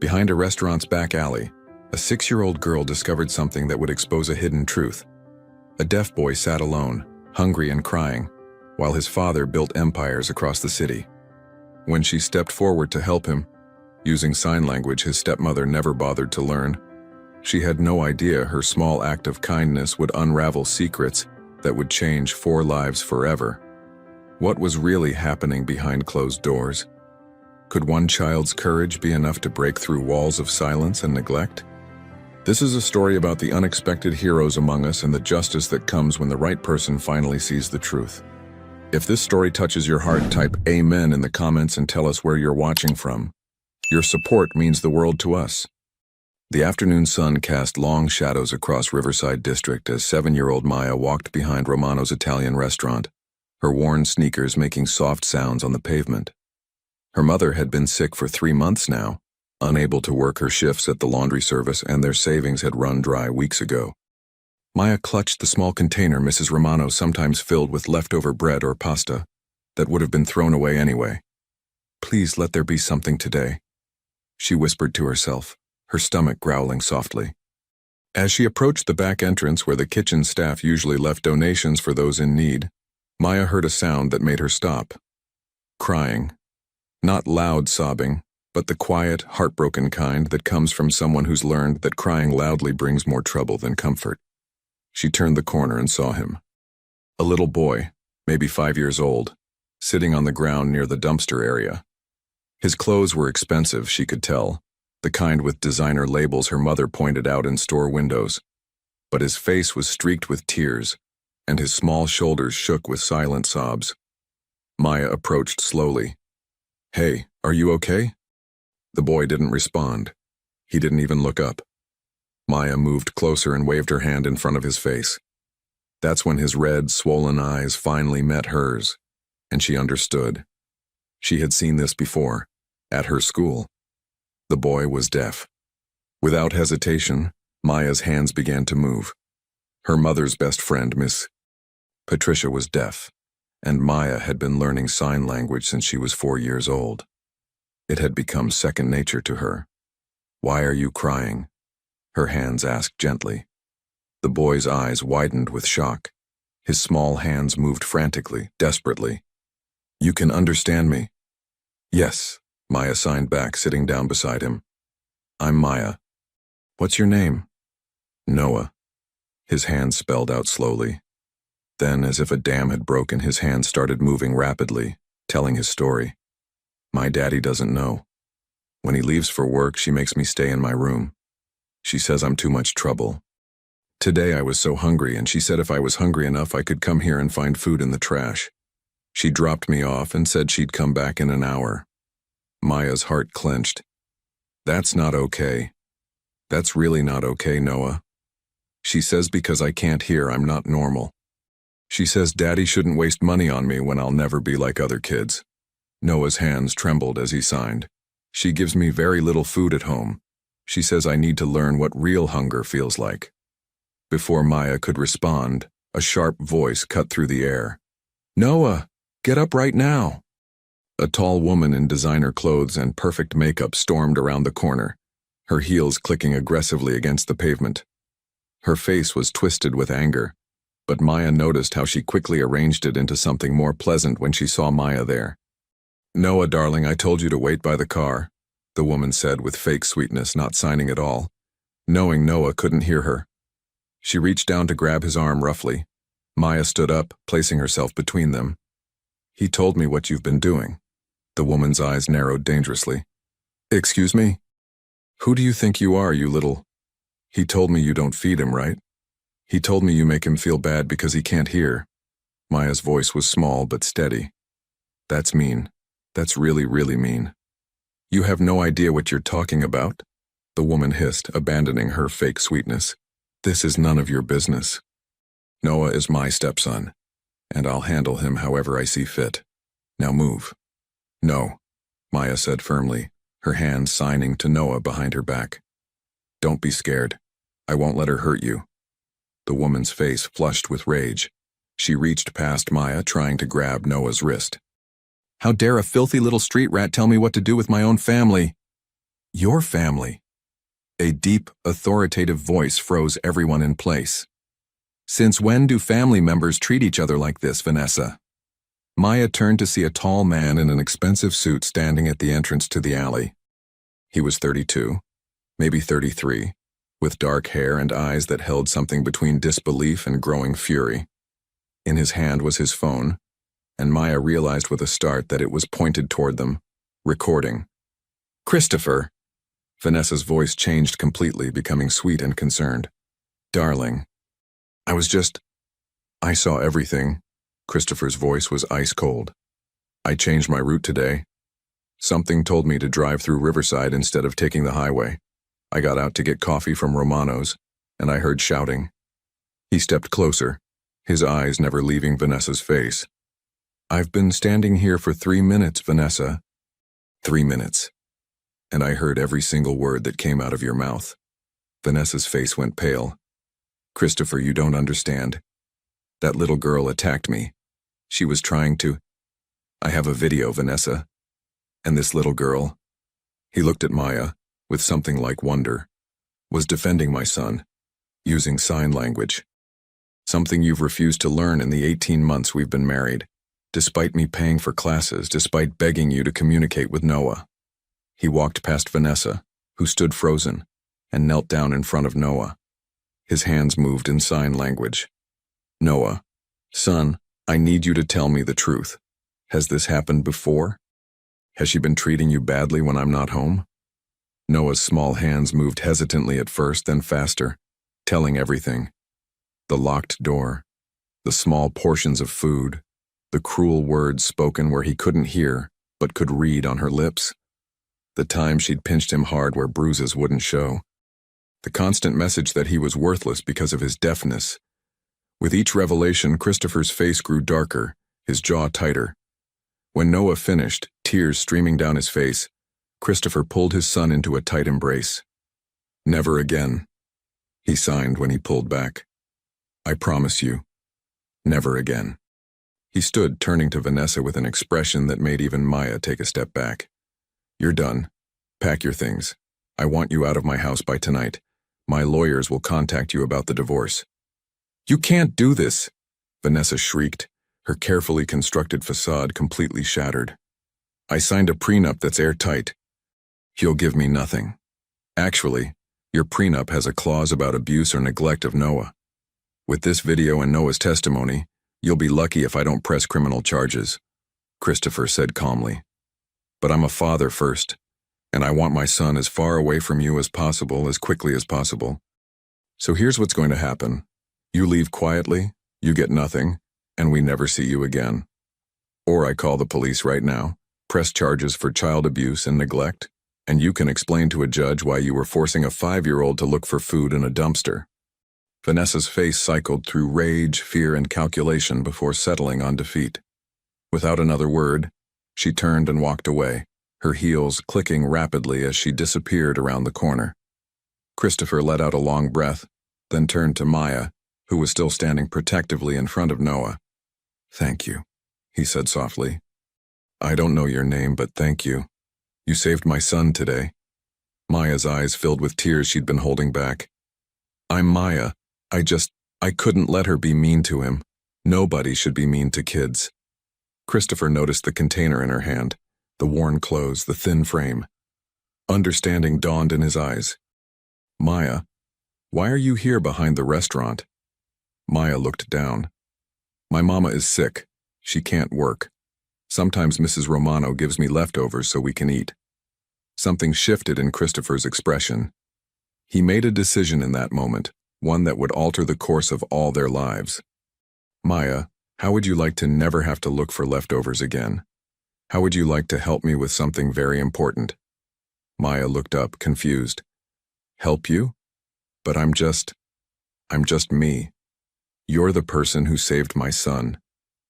Behind a restaurant's back alley, a 6-year-old girl discovered something that would expose a hidden truth. A deaf boy sat alone, hungry and crying, while his father built empires across the city. When she stepped forward to help him, using sign language his stepmother never bothered to learn, she had no idea her small act of kindness would unravel secrets that would change 4 lives forever. What was really happening behind closed doors? Could one child's courage be enough to break through walls of silence and neglect? This is a story about the unexpected heroes among us and the justice that comes when the right person finally sees the truth. If this story touches your heart, type Amen in the comments and tell us where you're watching from. Your support means the world to us. The afternoon sun cast long shadows across Riverside District as 7-year-old Maya walked behind Romano's Italian restaurant, her worn sneakers making soft sounds on the pavement. Her mother had been sick for 3 months now, unable to work her shifts at the laundry service, and their savings had run dry weeks ago. Maya clutched the small container Mrs. Romano sometimes filled with leftover bread or pasta that would have been thrown away anyway. "Please let there be something today," she whispered to herself, her stomach growling softly. As she approached the back entrance where the kitchen staff usually left donations for those in need, Maya heard a sound that made her stop. Crying. Not loud sobbing, but the quiet, heartbroken kind that comes from someone who's learned that crying loudly brings more trouble than comfort. She turned the corner and saw him. A little boy, maybe 5 years old, sitting on the ground near the dumpster area. His clothes were expensive, she could tell, the kind with designer labels her mother pointed out in store windows. But his face was streaked with tears, and his small shoulders shook with silent sobs. Maya approached slowly. "Hey, are you okay?" The boy didn't respond. He didn't even look up. Maya moved closer and waved her hand in front of his face. That's when his red, swollen eyes finally met hers, and she understood. She had seen this before, at her school. The boy was deaf. Without hesitation, Maya's hands began to move. Her mother's best friend, Miss Patricia, was deaf, and Maya had been learning sign language since she was 4 years old. It had become second nature to her. "Why are you crying?" her hands asked gently. The boy's eyes widened with shock. His small hands moved frantically, desperately. "You can understand me?" "Yes," Maya signed back, sitting down beside him. "I'm Maya." "What's your name?" "Noah." His hands spelled out slowly. Then, as if a dam had broken, his hands started moving rapidly, telling his story. "My daddy doesn't know. When he leaves for work, she makes me stay in my room. She says I'm too much trouble. Today I was so hungry, and she said if I was hungry enough I could come here and find food in the trash. She dropped me off and said she'd come back in an hour." Maya's heart clenched. "That's not okay. That's really not okay, Noah. She says because I can't hear I'm not normal. She says Daddy shouldn't waste money on me when I'll never be like other kids." Noah's hands trembled as he signed. "She gives me very little food at home. She says I need to learn what real hunger feels like." Before Maya could respond, a sharp voice cut through the air. "Noah, get up right now." A tall woman in designer clothes and perfect makeup stormed around the corner, her heels clicking aggressively against the pavement. Her face was twisted with anger, but Maya noticed how she quickly arranged it into something more pleasant when she saw Maya there. "Noah, darling, I told you to wait by the car," the woman said with fake sweetness, not signing at all, knowing Noah couldn't hear her. She reached down to grab his arm roughly. Maya stood up, placing herself between them. "He told me what you've been doing." The woman's eyes narrowed dangerously. "Excuse me? Who do you think you are, you little—" "He told me you don't feed him, right? He told me you make him feel bad because he can't hear." Maya's voice was small but steady. "That's mean. That's really, really mean." "You have no idea what you're talking about," the woman hissed, abandoning her fake sweetness. "This is none of your business. Noah is my stepson, and I'll handle him however I see fit. Now move." "No," Maya said firmly, her hands signing to Noah behind her back. "Don't be scared. I won't let her hurt you." The woman's face flushed with rage. She reached past Maya, trying to grab Noah's wrist. "How dare a filthy little street rat tell me what to do with my own family?" Your family. A deep, authoritative voice froze everyone in place. Since when do family members treat each other like this, Vanessa? Maya turned to see a tall man in an expensive suit standing at the entrance to the alley. He was 32, maybe 33, with dark hair and eyes that held something between disbelief and growing fury. In his hand was his phone, and Maya realized with a start that it was pointed toward them, recording. "Christopher." Vanessa's voice changed completely, becoming sweet and concerned. "Darling, I saw everything." Christopher's voice was ice cold. "I changed my route today. Something told me to drive through Riverside instead of taking the highway. I got out to get coffee from Romano's, and I heard shouting." He stepped closer, his eyes never leaving Vanessa's face. "I've been standing here for 3 minutes, Vanessa." 3 minutes. "And I heard every single word that came out of your mouth." Vanessa's face went pale. "Christopher, you don't understand. That little girl attacked me. She was trying to... I have a video, Vanessa. And this little girl," he looked at Maya, with something like wonder, "was defending my son, using sign language. Something you've refused to learn in the 18 months we've been married, despite me paying for classes, despite begging you to communicate with Noah." He walked past Vanessa, who stood frozen, and knelt down in front of Noah. His hands moved in sign language. "Noah, son, I need you to tell me the truth. Has this happened before? Has she been treating you badly when I'm not home?" Noah's small hands moved hesitantly at first, then faster, telling everything. The locked door, the small portions of food, the cruel words spoken where he couldn't hear, but could read on her lips. The time she'd pinched him hard where bruises wouldn't show. The constant message that he was worthless because of his deafness. With each revelation, Christopher's face grew darker, his jaw tighter. When Noah finished, tears streaming down his face, Christopher pulled his son into a tight embrace. "Never again," he signed when he pulled back. "I promise you, never again." He stood, turning to Vanessa with an expression that made even Maya take a step back. "You're done. Pack your things. I want you out of my house by tonight. My lawyers will contact you about the divorce." "You can't do this," Vanessa shrieked, her carefully constructed facade completely shattered. "I signed a prenup that's airtight. You'll give me nothing. Actually, your prenup has a clause about abuse or neglect of Noah. With this video and Noah's testimony, you'll be lucky if I don't press criminal charges," Christopher said calmly. "But I'm a father first, and I want my son as far away from you as possible, as quickly as possible. So here's what's going to happen. You leave quietly, you get nothing, and we never see you again. Or I call the police right now, press charges for child abuse and neglect, and you can explain to a judge why you were forcing a 5-year-old to look for food in a dumpster." Vanessa's face cycled through rage, fear, and calculation before settling on defeat. Without another word, she turned and walked away, her heels clicking rapidly as she disappeared around the corner. Christopher let out a long breath, then turned to Maya, who was still standing protectively in front of Noah. "Thank you," he said softly. "I don't know your name, but thank you. You saved my son today." Maya's eyes filled with tears she'd been holding back. "I'm Maya. I couldn't let her be mean to him. Nobody should be mean to kids." Christopher noticed the container in her hand, the worn clothes, the thin frame. Understanding dawned in his eyes. "Maya, why are you here behind the restaurant?" Maya looked down. "My mama is sick. She can't work. Sometimes Mrs. Romano gives me leftovers so we can eat." Something shifted in Christopher's expression. He made a decision in that moment, one that would alter the course of all their lives. "Maya, how would you like to never have to look for leftovers again? How would you like to help me with something very important?" Maya looked up, confused. "Help you? But I'm just me. You're the person who saved my son.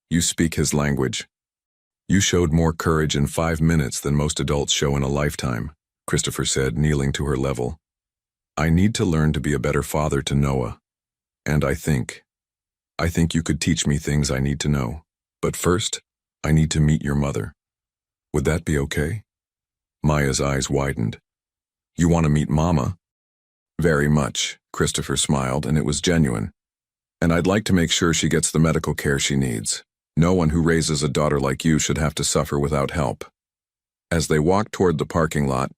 You speak his language. You showed more courage in 5 minutes than most adults show in a lifetime," Christopher said, kneeling to her level. "I need to learn to be a better father to Noah. And I think you could teach me things I need to know. But first, I need to meet your mother. Would that be okay?" Maya's eyes widened. You want to meet Mama? Very much, Christopher smiled, and it was genuine. And I'd like to make sure she gets the medical care she needs. No one who raises a daughter like you should have to suffer without help. As they walked toward the parking lot,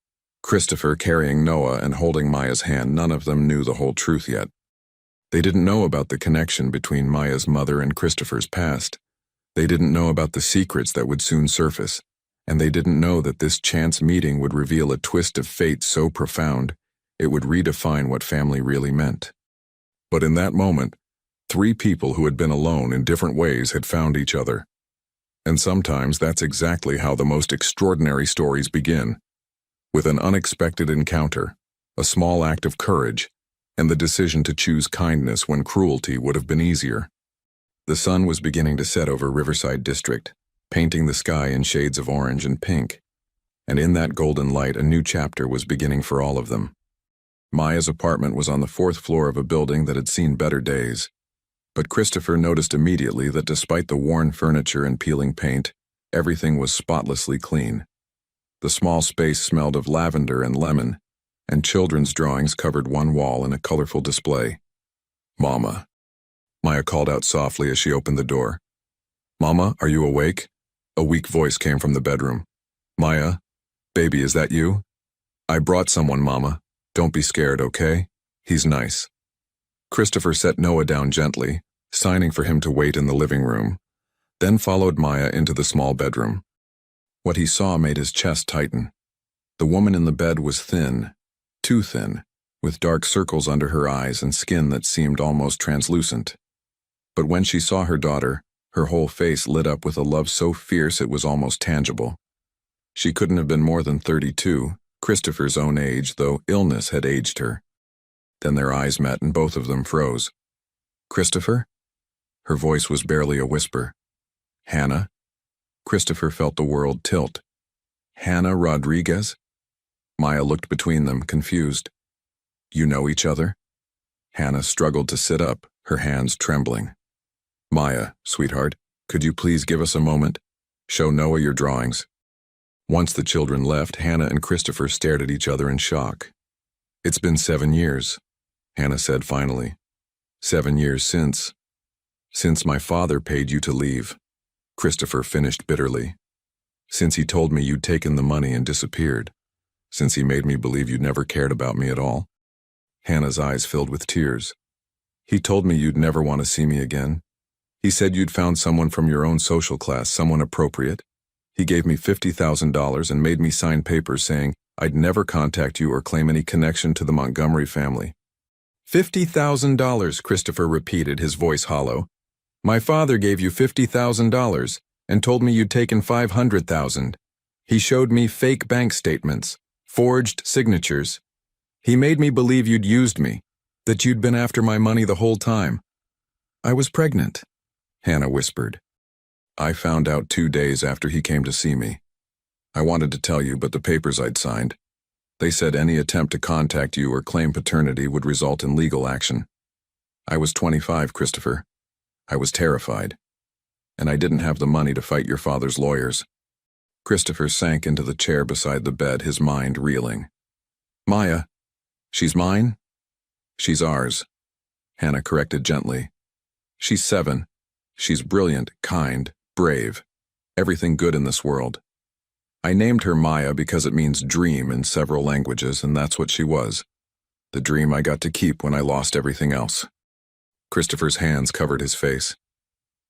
Christopher carrying Noah and holding Maya's hand, none of them knew the whole truth yet. They didn't know about the connection between Maya's mother and Christopher's past. They didn't know about the secrets that would soon surface, and they didn't know that this chance meeting would reveal a twist of fate so profound it would redefine what family really meant. But in that moment, three people who had been alone in different ways had found each other. And sometimes that's exactly how the most extraordinary stories begin, with an unexpected encounter, a small act of courage, and the decision to choose kindness when cruelty would have been easier. The sun was beginning to set over Riverside District, painting the sky in shades of orange and pink, and in that golden light a new chapter was beginning for all of them. Maya's apartment was on the 4th floor of a building that had seen better days, but Christopher noticed immediately that despite the worn furniture and peeling paint, everything was spotlessly clean. The small space smelled of lavender and lemon, and children's drawings covered one wall in a colorful display. "Mama," Maya called out softly as she opened the door. "Mama, are you awake?" A weak voice came from the bedroom. "Maya, baby, is that you?" "I brought someone, Mama. Don't be scared, okay? He's nice." Christopher set Noah down gently, signing for him to wait in the living room, then followed Maya into the small bedroom. What he saw made his chest tighten. The woman in the bed was thin, too thin, with dark circles under her eyes and skin that seemed almost translucent. But when she saw her daughter, her whole face lit up with a love so fierce it was almost tangible. She couldn't have been more than 32, Christopher's own age, though illness had aged her. Then their eyes met and both of them froze. "Christopher?" Her voice was barely a whisper. "Hannah?" Christopher felt the world tilt. "Hannah Rodriguez?" Maya looked between them, confused. "You know each other?" Hannah struggled to sit up, her hands trembling. "Maya, sweetheart, could you please give us a moment? Show Noah your drawings." Once the children left, Hannah and Christopher stared at each other in shock. "It's been 7 years," Hannah said finally. 7 years since my father paid you to leave," Christopher finished bitterly. "Since he told me you'd taken the money and disappeared. Since he made me believe you'd never cared about me at all." Hannah's eyes filled with tears. "He told me you'd never want to see me again. He said you'd found someone from your own social class, someone appropriate. He gave me $50,000 and made me sign papers saying I'd never contact you or claim any connection to the Montgomery family." "$50,000, Christopher repeated, his voice hollow. "My father gave you $50,000 and told me you'd taken $500,000. He showed me fake bank statements, forged signatures. He made me believe you'd used me, that you'd been after my money the whole time. I was pregnant," Hannah whispered. "I found out 2 days after he came to see me. I wanted to tell you, but the papers I'd signed. They said any attempt to contact you or claim paternity would result in legal action. I was 25, Christopher. I was terrified. And I didn't have the money to fight your father's lawyers." Christopher sank into the chair beside the bed, his mind reeling. "Maya, she's mine?" "She's ours," Hannah corrected gently. "She's 7. She's brilliant, kind, brave, everything good in this world. I named her Maya because it means dream in several languages, and that's what she was. The dream I got to keep when I lost everything else." Christopher's hands covered his face.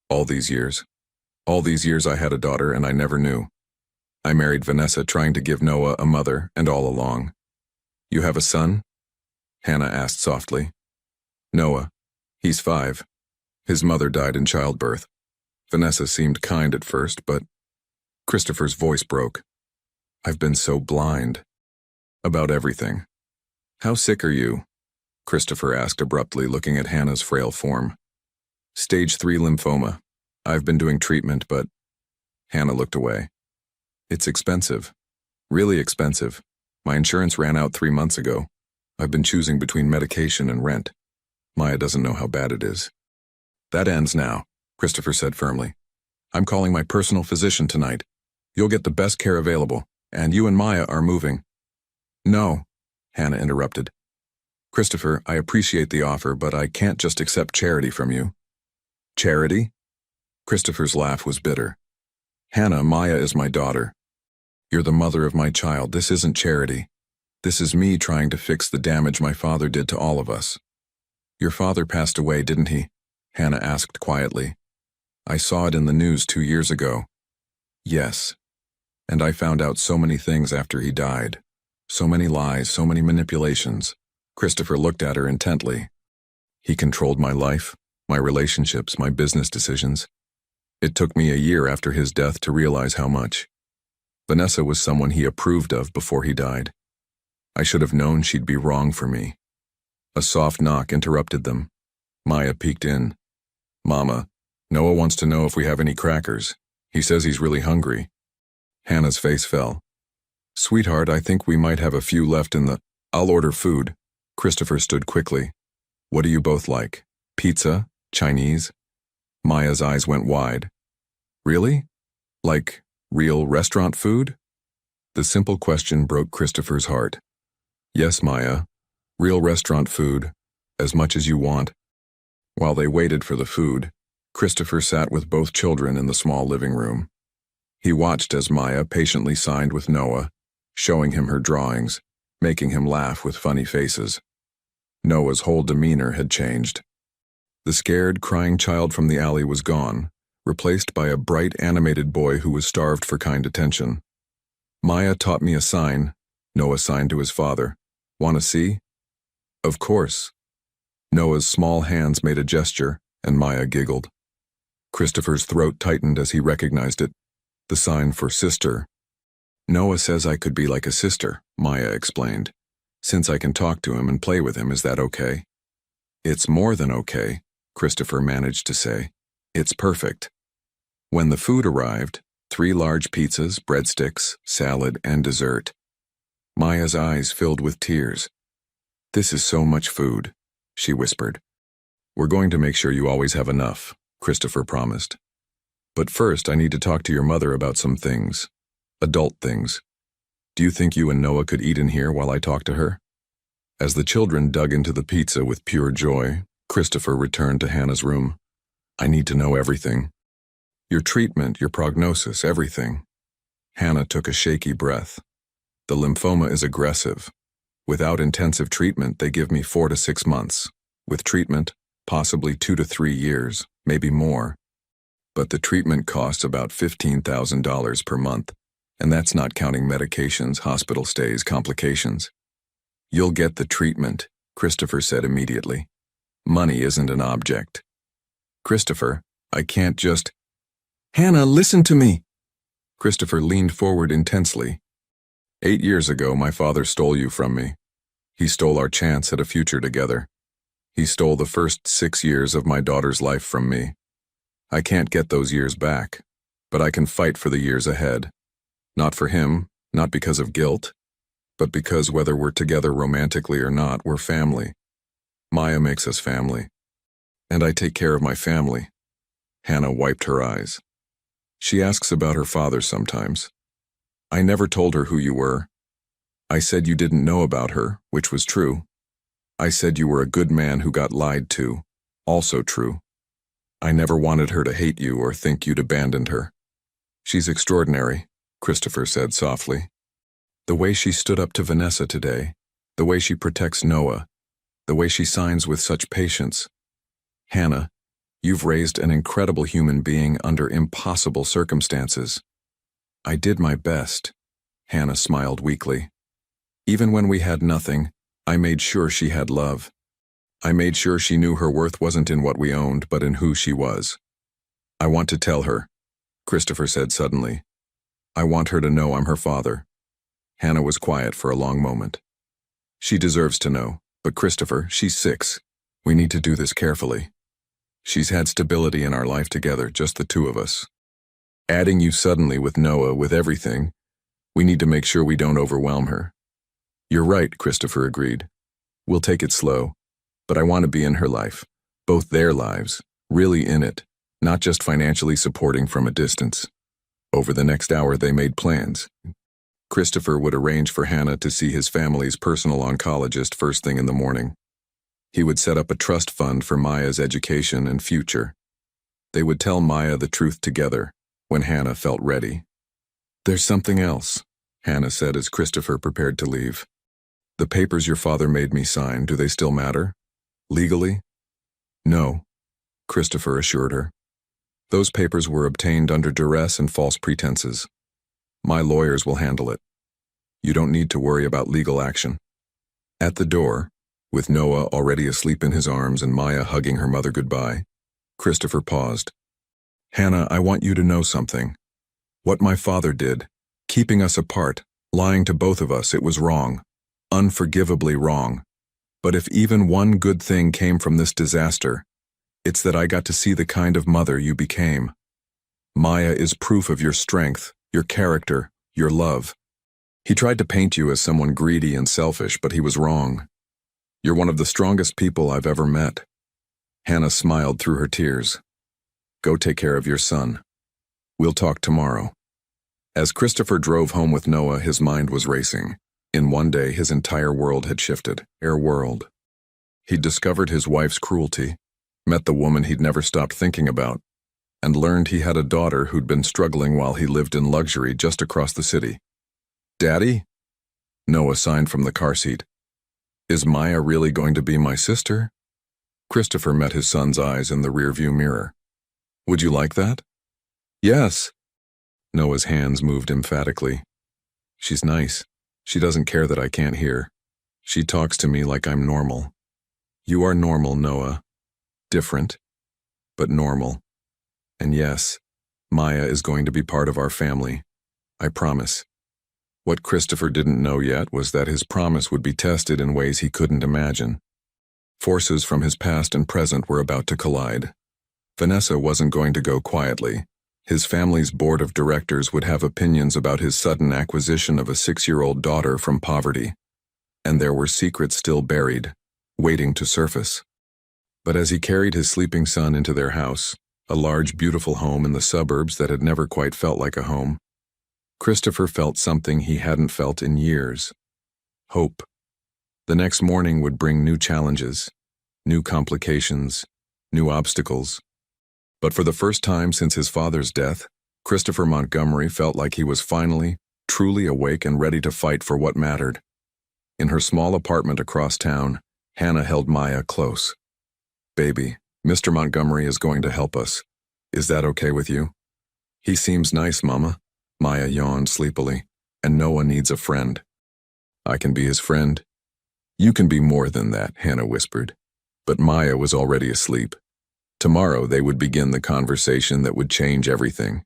All these years I had a daughter and I never knew. I married Vanessa trying to give Noah a mother, and all along. "You have a son?" Hannah asked softly. "Noah. He's 5. His mother died in childbirth. Vanessa seemed kind at first, but..." Christopher's voice broke. "I've been so blind. About everything." "How sick are you?" Christopher asked abruptly, looking at Hannah's frail form. "Stage 3 lymphoma. I've been doing treatment, but..." Hannah looked away. "It's expensive. Really expensive. My insurance ran out 3 months ago. I've been choosing between medication and rent. Maya doesn't know how bad it is." "That ends now," Christopher said firmly. "I'm calling my personal physician tonight. You'll get the best care available, and you and Maya are moving." "No," Hannah interrupted. Christopher, I appreciate the offer, but I can't just accept charity from you. Charity? Christopher's laugh was bitter. Hannah, Maya is my daughter. You're the mother of my child. This isn't charity. This is me trying to fix the damage my father did to all of us. Your father passed away, didn't he? Hannah asked quietly. I saw it in the news 2 years ago. Yes. And I found out so many things after he died. So many lies, so many manipulations. Christopher looked at her intently. He controlled my life, my relationships, my business decisions. It took me a year after his death to realize how much. Vanessa was someone he approved of before he died. I should have known she'd be wrong for me. A soft knock interrupted them. Maya peeked in. Mama, Noah wants to know if we have any crackers. He says he's really hungry. Hannah's face fell. Sweetheart, I think we might have a few left in the... I'll order food. Christopher stood quickly. What do you both like? Pizza? Chinese? Maya's eyes went wide. Really? Like real restaurant food? The simple question broke Christopher's heart. Yes, Maya. Real restaurant food. As much as you want. While they waited for the food, Christopher sat with both children in the small living room. He watched as Maya patiently signed with Noah, showing him her drawings, making him laugh with funny faces. Noah's whole demeanor had changed. The scared, crying child from the alley was gone, replaced by a bright, animated boy who was starved for kind attention. Maya taught me a sign, Noah signed to his father. Want to see? Of course. Noah's small hands made a gesture, and Maya giggled. Christopher's throat tightened as he recognized it. The sign for sister. Noah says I could be like a sister, Maya explained. Since I can talk to him and play with him, is that okay? It's more than okay, Christopher managed to say. It's perfect. When the food arrived, 3 large pizzas, breadsticks, salad, and dessert. Maya's eyes filled with tears. This is so much food, she whispered. We're going to make sure you always have enough, Christopher promised. But first, I need to talk to your mother about some things. Adult things. Do you think you and Noah could eat in here while I talk to her? As the children dug into the pizza with pure joy, Christopher returned to Hannah's room. I need to know everything. Your treatment, your prognosis, everything. Hannah took a shaky breath. The lymphoma is aggressive. Without intensive treatment, they give me 4 to 6 months. With treatment, possibly 2 to 3 years, maybe more. But the treatment costs about $15,000 per month, and that's not counting medications, hospital stays, complications. You'll get the treatment, Christopher said immediately. Money isn't an object. Christopher, I can't just... Hannah, listen to me! Christopher leaned forward intensely. 8 years ago, my father stole you from me. He stole our chance at a future together. He stole the first 6 years of my daughter's life from me. I can't get those years back, but I can fight for the years ahead. Not for him, not because of guilt, but because whether we're together romantically or not, we're family. Maya makes us family. And I take care of my family. Hannah wiped her eyes. She asks about her father sometimes. I never told her who you were. I said you didn't know about her, which was true. I said you were a good man who got lied to, also true. I never wanted her to hate you or think you'd abandoned her. She's extraordinary, Christopher said softly. The way she stood up to Vanessa today, the way she protects Noah, the way she signs with such patience. Hannah, you've raised an incredible human being under impossible circumstances. I did my best, Hannah smiled weakly. Even when we had nothing, I made sure she had love. I made sure she knew her worth wasn't in what we owned, but in who she was. I want to tell her, Christopher said suddenly. I want her to know I'm her father. Hannah was quiet for a long moment. She deserves to know, but Christopher, she's 6. We need to do this carefully. She's had stability in our life together, just the 2 of us. Adding you suddenly with Noah, with everything, we need to make sure we don't overwhelm her. You're right, Christopher agreed. We'll take it slow, but I want to be in her life, both their lives, really in it, not just financially supporting from a distance. Over the next hour they made plans. Christopher would arrange for Hannah to see his family's personal oncologist first thing in the morning. He would set up a trust fund for Maya's education and future. They would tell Maya the truth together when Hannah felt ready. "There's something else," Hannah said as Christopher prepared to leave. "The papers your father made me sign, do they still matter? Legally?" "No," Christopher assured her. "Those papers were obtained under duress and false pretenses. My lawyers will handle it. You don't need to worry about legal action." At the door, with Noah already asleep in his arms and Maya hugging her mother goodbye, Christopher paused. "Hannah, I want you to know something. What my father did, keeping us apart, lying to both of us, it was wrong. Unforgivably wrong. But if even one good thing came from this disaster, it's that I got to see the kind of mother you became. Maya is proof of your strength, your character, your love. He tried to paint you as someone greedy and selfish, but he was wrong. You're one of the strongest people I've ever met." Hannah smiled through her tears. "Go take care of your son. We'll talk tomorrow." As Christopher drove home with Noah, his mind was racing. In one day, his entire world had shifted. World. He'd discovered his wife's cruelty, met the woman he'd never stopped thinking about, and learned he had a daughter who'd been struggling while he lived in luxury just across the city. "Daddy?" Noah signed from the car seat. "Is Maya really going to be my sister?" Christopher met his son's eyes in the rearview mirror. "Would you like that?" "Yes." Noah's hands moved emphatically. "She's nice. She doesn't care that I can't hear. She talks to me like I'm normal." "You are normal, Noah. Different, but normal. And yes, Maya is going to be part of our family. I promise." What Christopher didn't know yet was that his promise would be tested in ways he couldn't imagine. Forces from his past and present were about to collide. Vanessa wasn't going to go quietly. His family's board of directors would have opinions about his sudden acquisition of a 6-year-old daughter from poverty. And there were secrets still buried, waiting to surface. But as he carried his sleeping son into their house, a large, beautiful home in the suburbs that had never quite felt like a home, Christopher felt something he hadn't felt in years. Hope. The next morning would bring new challenges, new complications, new obstacles. But for the first time since his father's death, Christopher Montgomery felt like he was finally, truly awake and ready to fight for what mattered. In her small apartment across town, Hannah held Maya close. "Baby, Mr. Montgomery is going to help us. Is that okay with you?" "He seems nice, Mama." Maya yawned sleepily. "And Noah needs a friend." "I can be his friend." "You can be more than that," Hannah whispered. But Maya was already asleep. Tomorrow they would begin the conversation that would change everything.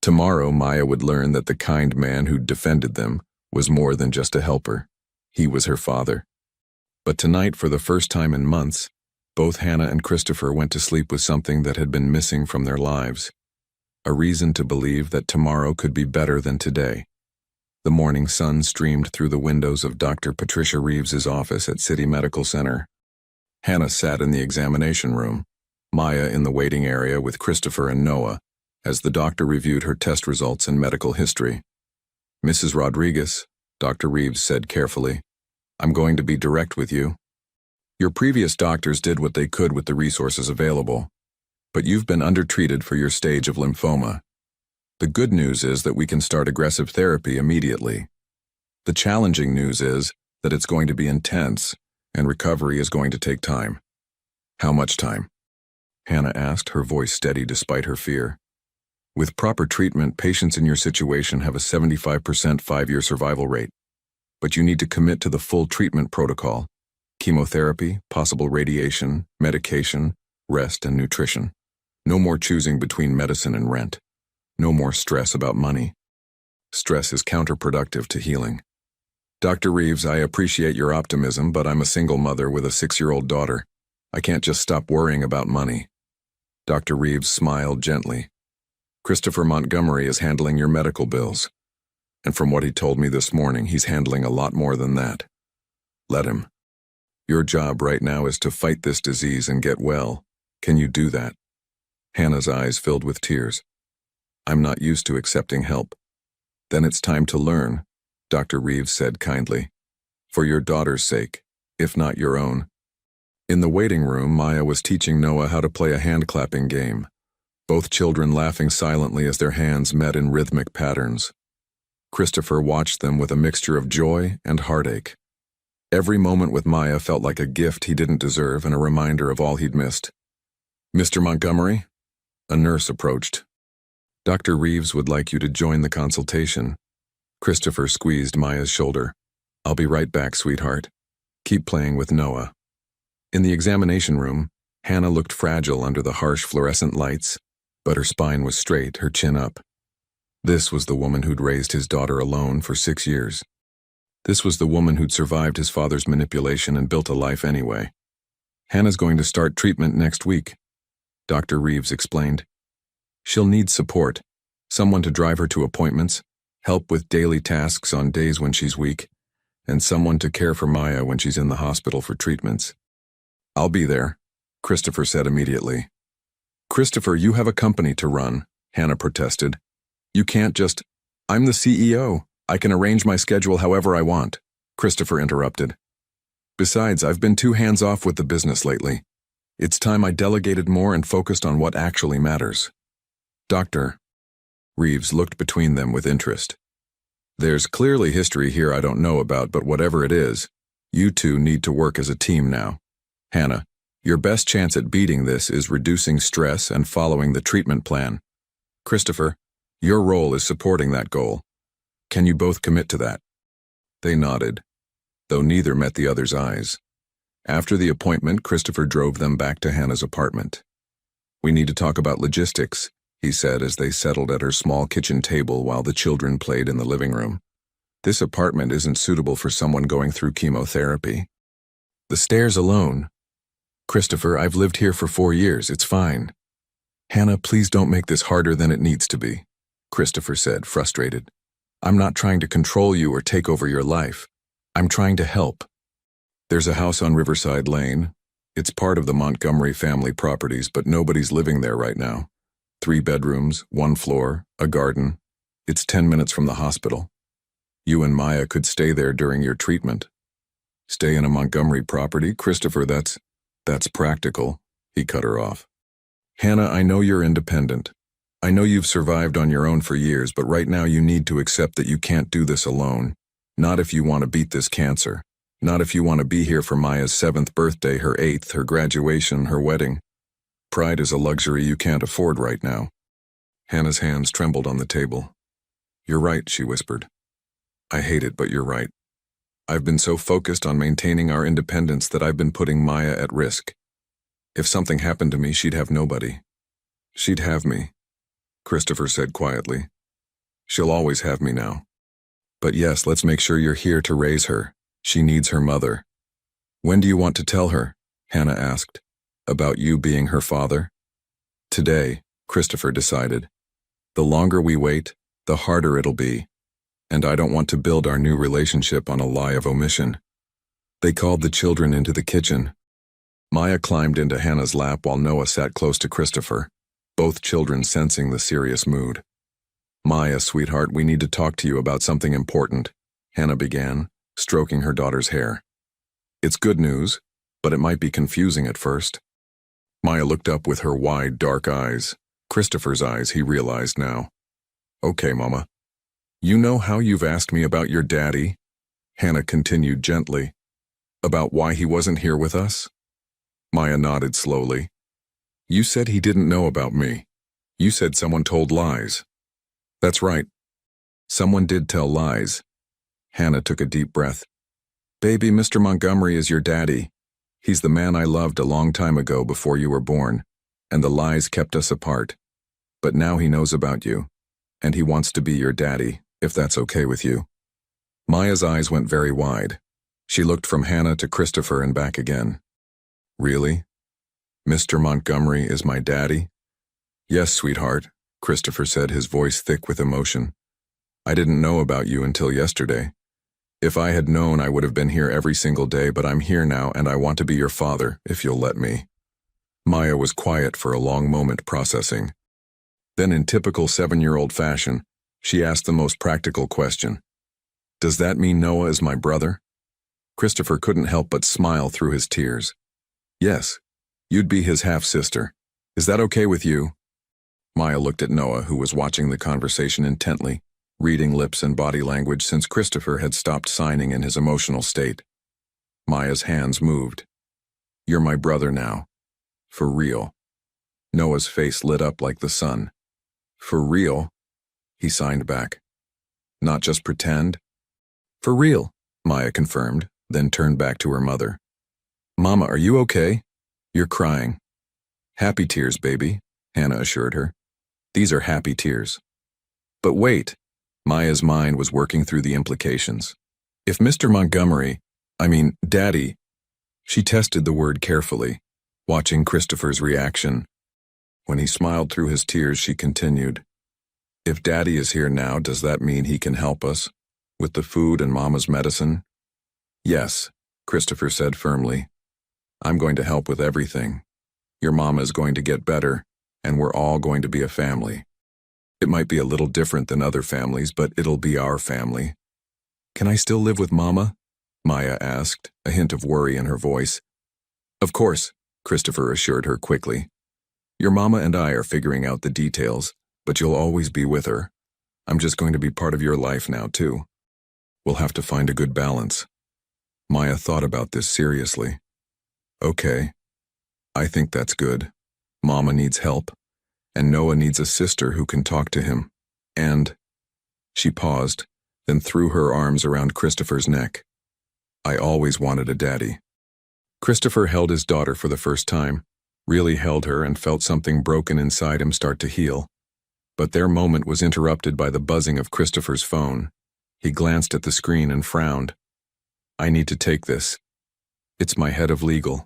Tomorrow Maya would learn that the kind man who'd defended them was more than just a helper. He was her father. But tonight, for the first time in months, both Hannah and Christopher went to sleep with something that had been missing from their lives. A reason to believe that tomorrow could be better than today. The morning sun streamed through the windows of Dr. Patricia Reeves's office at City Medical Center. Hannah sat in the examination room, Maya in the waiting area with Christopher and Noah, as the doctor reviewed her test results and medical history. "Mrs. Rodriguez," Dr. Reeves said carefully, "I'm going to be direct with you. Your previous doctors did what they could with the resources available, but you've been undertreated for your stage of lymphoma. The good news is that we can start aggressive therapy immediately. The challenging news is that it's going to be intense, and recovery is going to take time." "How much time?" Hannah asked, her voice steady despite her fear. "With proper treatment, patients in your situation have a 75% 5-year survival rate. But you need to commit to the full treatment protocol: chemotherapy, possible radiation, medication, rest, and nutrition. No more choosing between medicine and rent. No more stress about money. Stress is counterproductive to healing. Dr. Reeves, I appreciate your optimism, but I'm a single mother with a 6-year-old daughter. I can't just stop worrying about money." Dr. Reeves smiled gently. "Christopher Montgomery is handling your medical bills. And from what he told me this morning, he's handling a lot more than that. Let him. Your job right now is to fight this disease and get well. Can you do that?" Hannah's eyes filled with tears. "I'm not used to accepting help." "Then it's time to learn. Dr. Reeves said kindly. For your daughter's sake, if not your own. In the waiting room, Maya was teaching Noah how to play a hand-clapping game, both children laughing silently as their hands met in rhythmic patterns. Christopher watched them with a mixture of joy and heartache. Every moment with Maya felt like a gift he didn't deserve and a reminder of all he'd missed. Mr. Montgomery? A nurse approached. Dr. Reeves would like you to join the consultation. Christopher squeezed Maya's shoulder. I'll be right back, sweetheart. Keep playing with Noah. In the examination room, Hannah looked fragile under the harsh fluorescent lights, but her spine was straight, her chin up. This was the woman who'd raised his daughter alone for 6 years. This was the woman who'd survived his father's manipulation and built a life anyway. Hannah's going to start treatment next week, Dr. Reeves explained. She'll need support, someone to drive her to appointments, help with daily tasks on days when she's weak, and someone to care for Maya when she's in the hospital for treatments. I'll be there, Christopher said immediately. Christopher, you have a company to run, Hannah protested. You can't just... I'm the CEO. I can arrange my schedule however I want, Christopher interrupted. Besides, I've been too hands-off with the business lately. It's time I delegated more and focused on what actually matters. Dr. Reeves looked between them with interest. There's clearly history here I don't know about, but whatever it is, you two need to work as a team now. Hannah, your best chance at beating this is reducing stress and following the treatment plan. Christopher, your role is supporting that goal. Can you both commit to that? They nodded, though neither met the other's eyes. After the appointment, Christopher drove them back to Hannah's apartment. We need to talk about logistics, he said as they settled at her small kitchen table while the children played in the living room. This apartment isn't suitable for someone going through chemotherapy. The stairs alone. Christopher, I've lived here for 4 years, it's fine. Hannah, please don't make this harder than it needs to be, Christopher said, frustrated. I'm not trying to control you or take over your life. I'm trying to help. There's a house on Riverside Lane. It's part of the Montgomery family properties, but nobody's living there right now. 3 bedrooms, 1 floor, a garden. It's 10 minutes from the hospital. You and Maya could stay there during your treatment. Stay in a Montgomery property? Christopher, that's practical, he cut her off. Hannah, I know you're independent. I know you've survived on your own for years, but right now you need to accept that you can't do this alone. Not if you want to beat this cancer. Not if you want to be here for Maya's 7th birthday, her 8th, her graduation, her wedding. Pride is a luxury you can't afford right now. Hannah's hands trembled on the table. You're right, she whispered. I hate it, but you're right. I've been so focused on maintaining our independence that I've been putting Maya at risk. If something happened to me, she'd have nobody. She'd have me, Christopher said quietly. She'll always have me now. But yes, let's make sure you're here to raise her. She needs her mother. When do you want to tell her? Hannah asked. About you being her father? Today, Christopher decided. The longer we wait, the harder it'll be. And I don't want to build our new relationship on a lie of omission. They called the children into the kitchen. Maya climbed into Hannah's lap while Noah sat close to Christopher, both children sensing the serious mood. Maya, sweetheart, we need to talk to you about something important, Hannah began, stroking her daughter's hair. It's good news, but it might be confusing at first. Maya looked up with her wide, dark eyes. Christopher's eyes, he realized now. Okay, Mama. You know how you've asked me about your daddy? Hannah continued gently. About why he wasn't here with us? Maya nodded slowly. You said he didn't know about me. You said someone told lies. That's right. Someone did tell lies. Hannah took a deep breath. Baby, Mr. Montgomery is your daddy. He's the man I loved a long time ago before you were born, and the lies kept us apart. But now he knows about you, and he wants to be your daddy, if that's okay with you. Maya's eyes went very wide. She looked from Hannah to Christopher and back again. Really? Mr. Montgomery is my daddy? Yes, sweetheart, Christopher said, his voice thick with emotion. I didn't know about you until yesterday. If I had known, I would have been here every single day, but I'm here now and I want to be your father, if you'll let me. Maya was quiet for a long moment, processing. Then in typical 7-year-old fashion, she asked the most practical question. Does that mean Noah is my brother? Christopher couldn't help but smile through his tears. Yes, you'd be his half-sister. Is that okay with you? Maya looked at Noah, who was watching the conversation intently, reading lips and body language since Christopher had stopped signing in his emotional state. Maya's hands moved. You're my brother now. For real. Noah's face lit up like the sun. For real? He signed back. Not just pretend? For real, Maya confirmed, then turned back to her mother. Mama, are you okay? You're crying. Happy tears, baby, Hannah assured her. These are happy tears. But wait, Maya's mind was working through the implications. If Mr. Daddy, she tested the word carefully, watching Christopher's reaction. When he smiled through his tears, she continued, If Daddy is here now, does that mean he can help us? With the food and Mama's medicine? Yes, Christopher said firmly. I'm going to help with everything. Your Mama is going to get better, and we're all going to be a family. It might be a little different than other families, but it'll be our family. Can I still live with Mama? Maya asked, a hint of worry in her voice. Of course, Christopher assured her quickly. Your Mama and I are figuring out the details, but you'll always be with her. I'm just going to be part of your life now, too. We'll have to find a good balance. Maya thought about this seriously. Okay. I think that's good. Mama needs help, and Noah needs a sister who can talk to him. And... She paused, then threw her arms around Christopher's neck. I always wanted a daddy. Christopher held his daughter for the first time, really held her and felt something broken inside him start to heal. But their moment was interrupted by the buzzing of Christopher's phone. He glanced at the screen and frowned. I need to take this. It's my head of legal.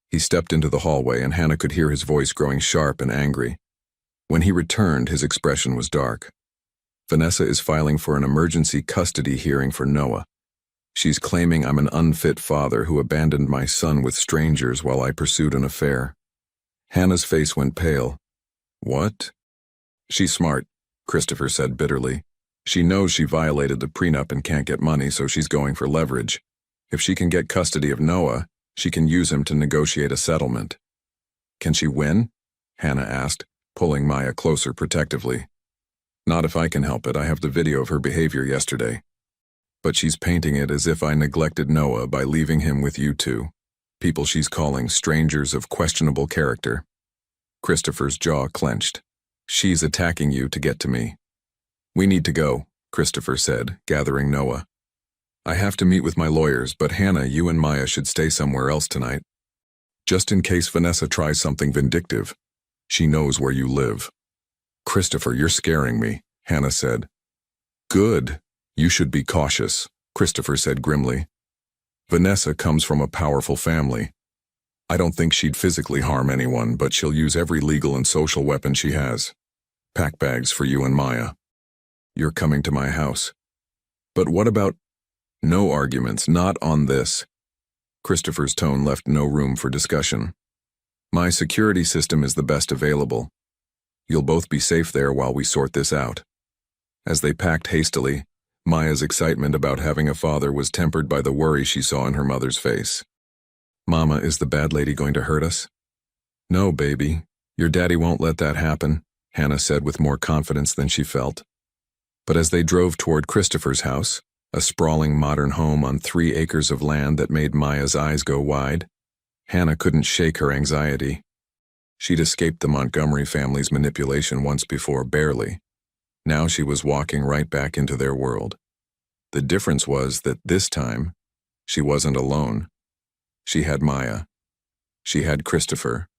He stepped into the hallway and Hannah could hear his voice growing sharp and angry. When he returned, his expression was dark. Vanessa is filing for an emergency custody hearing for Noah. She's claiming I'm an unfit father who abandoned my son with strangers while I pursued an affair. Hannah's face went pale. What? She's smart, Christopher said bitterly. She knows she violated the prenup and can't get money, so she's going for leverage. If she can get custody of Noah, she can use him to negotiate a settlement. Can she win? Hannah asked, pulling Maya closer protectively. Not if I can help it. I have the video of her behavior yesterday. But she's painting it as if I neglected Noah by leaving him with you two. People she's calling strangers of questionable character. Christopher's jaw clenched. She's attacking you to get to me. We need to go, Christopher said, gathering Noah. I have to meet with my lawyers, but Hannah, you and Maya should stay somewhere else tonight. Just in case Vanessa tries something vindictive. She knows where you live. Christopher, you're scaring me, Hannah said. Good. You should be cautious, Christopher said grimly. Vanessa comes from a powerful family. I don't think she'd physically harm anyone, but she'll use every legal and social weapon she has. Pack bags for you and Maya. You're coming to my house. But what about... No arguments, not on this. Christopher's tone left no room for discussion. My security system is the best available. You'll both be safe there while we sort this out. As they packed hastily, Maya's excitement about having a father was tempered by the worry she saw in her mother's face. Mama, is the bad lady going to hurt us? No, baby. Your daddy won't let that happen, Hannah said with more confidence than she felt. But as they drove toward Christopher's house, a sprawling modern home on 3 acres of land that made Maya's eyes go wide, Hannah couldn't shake her anxiety. She'd escaped the Montgomery family's manipulation once before, barely. Now she was walking right back into their world. The difference was that this time, she wasn't alone. She had Maya. She had Christopher,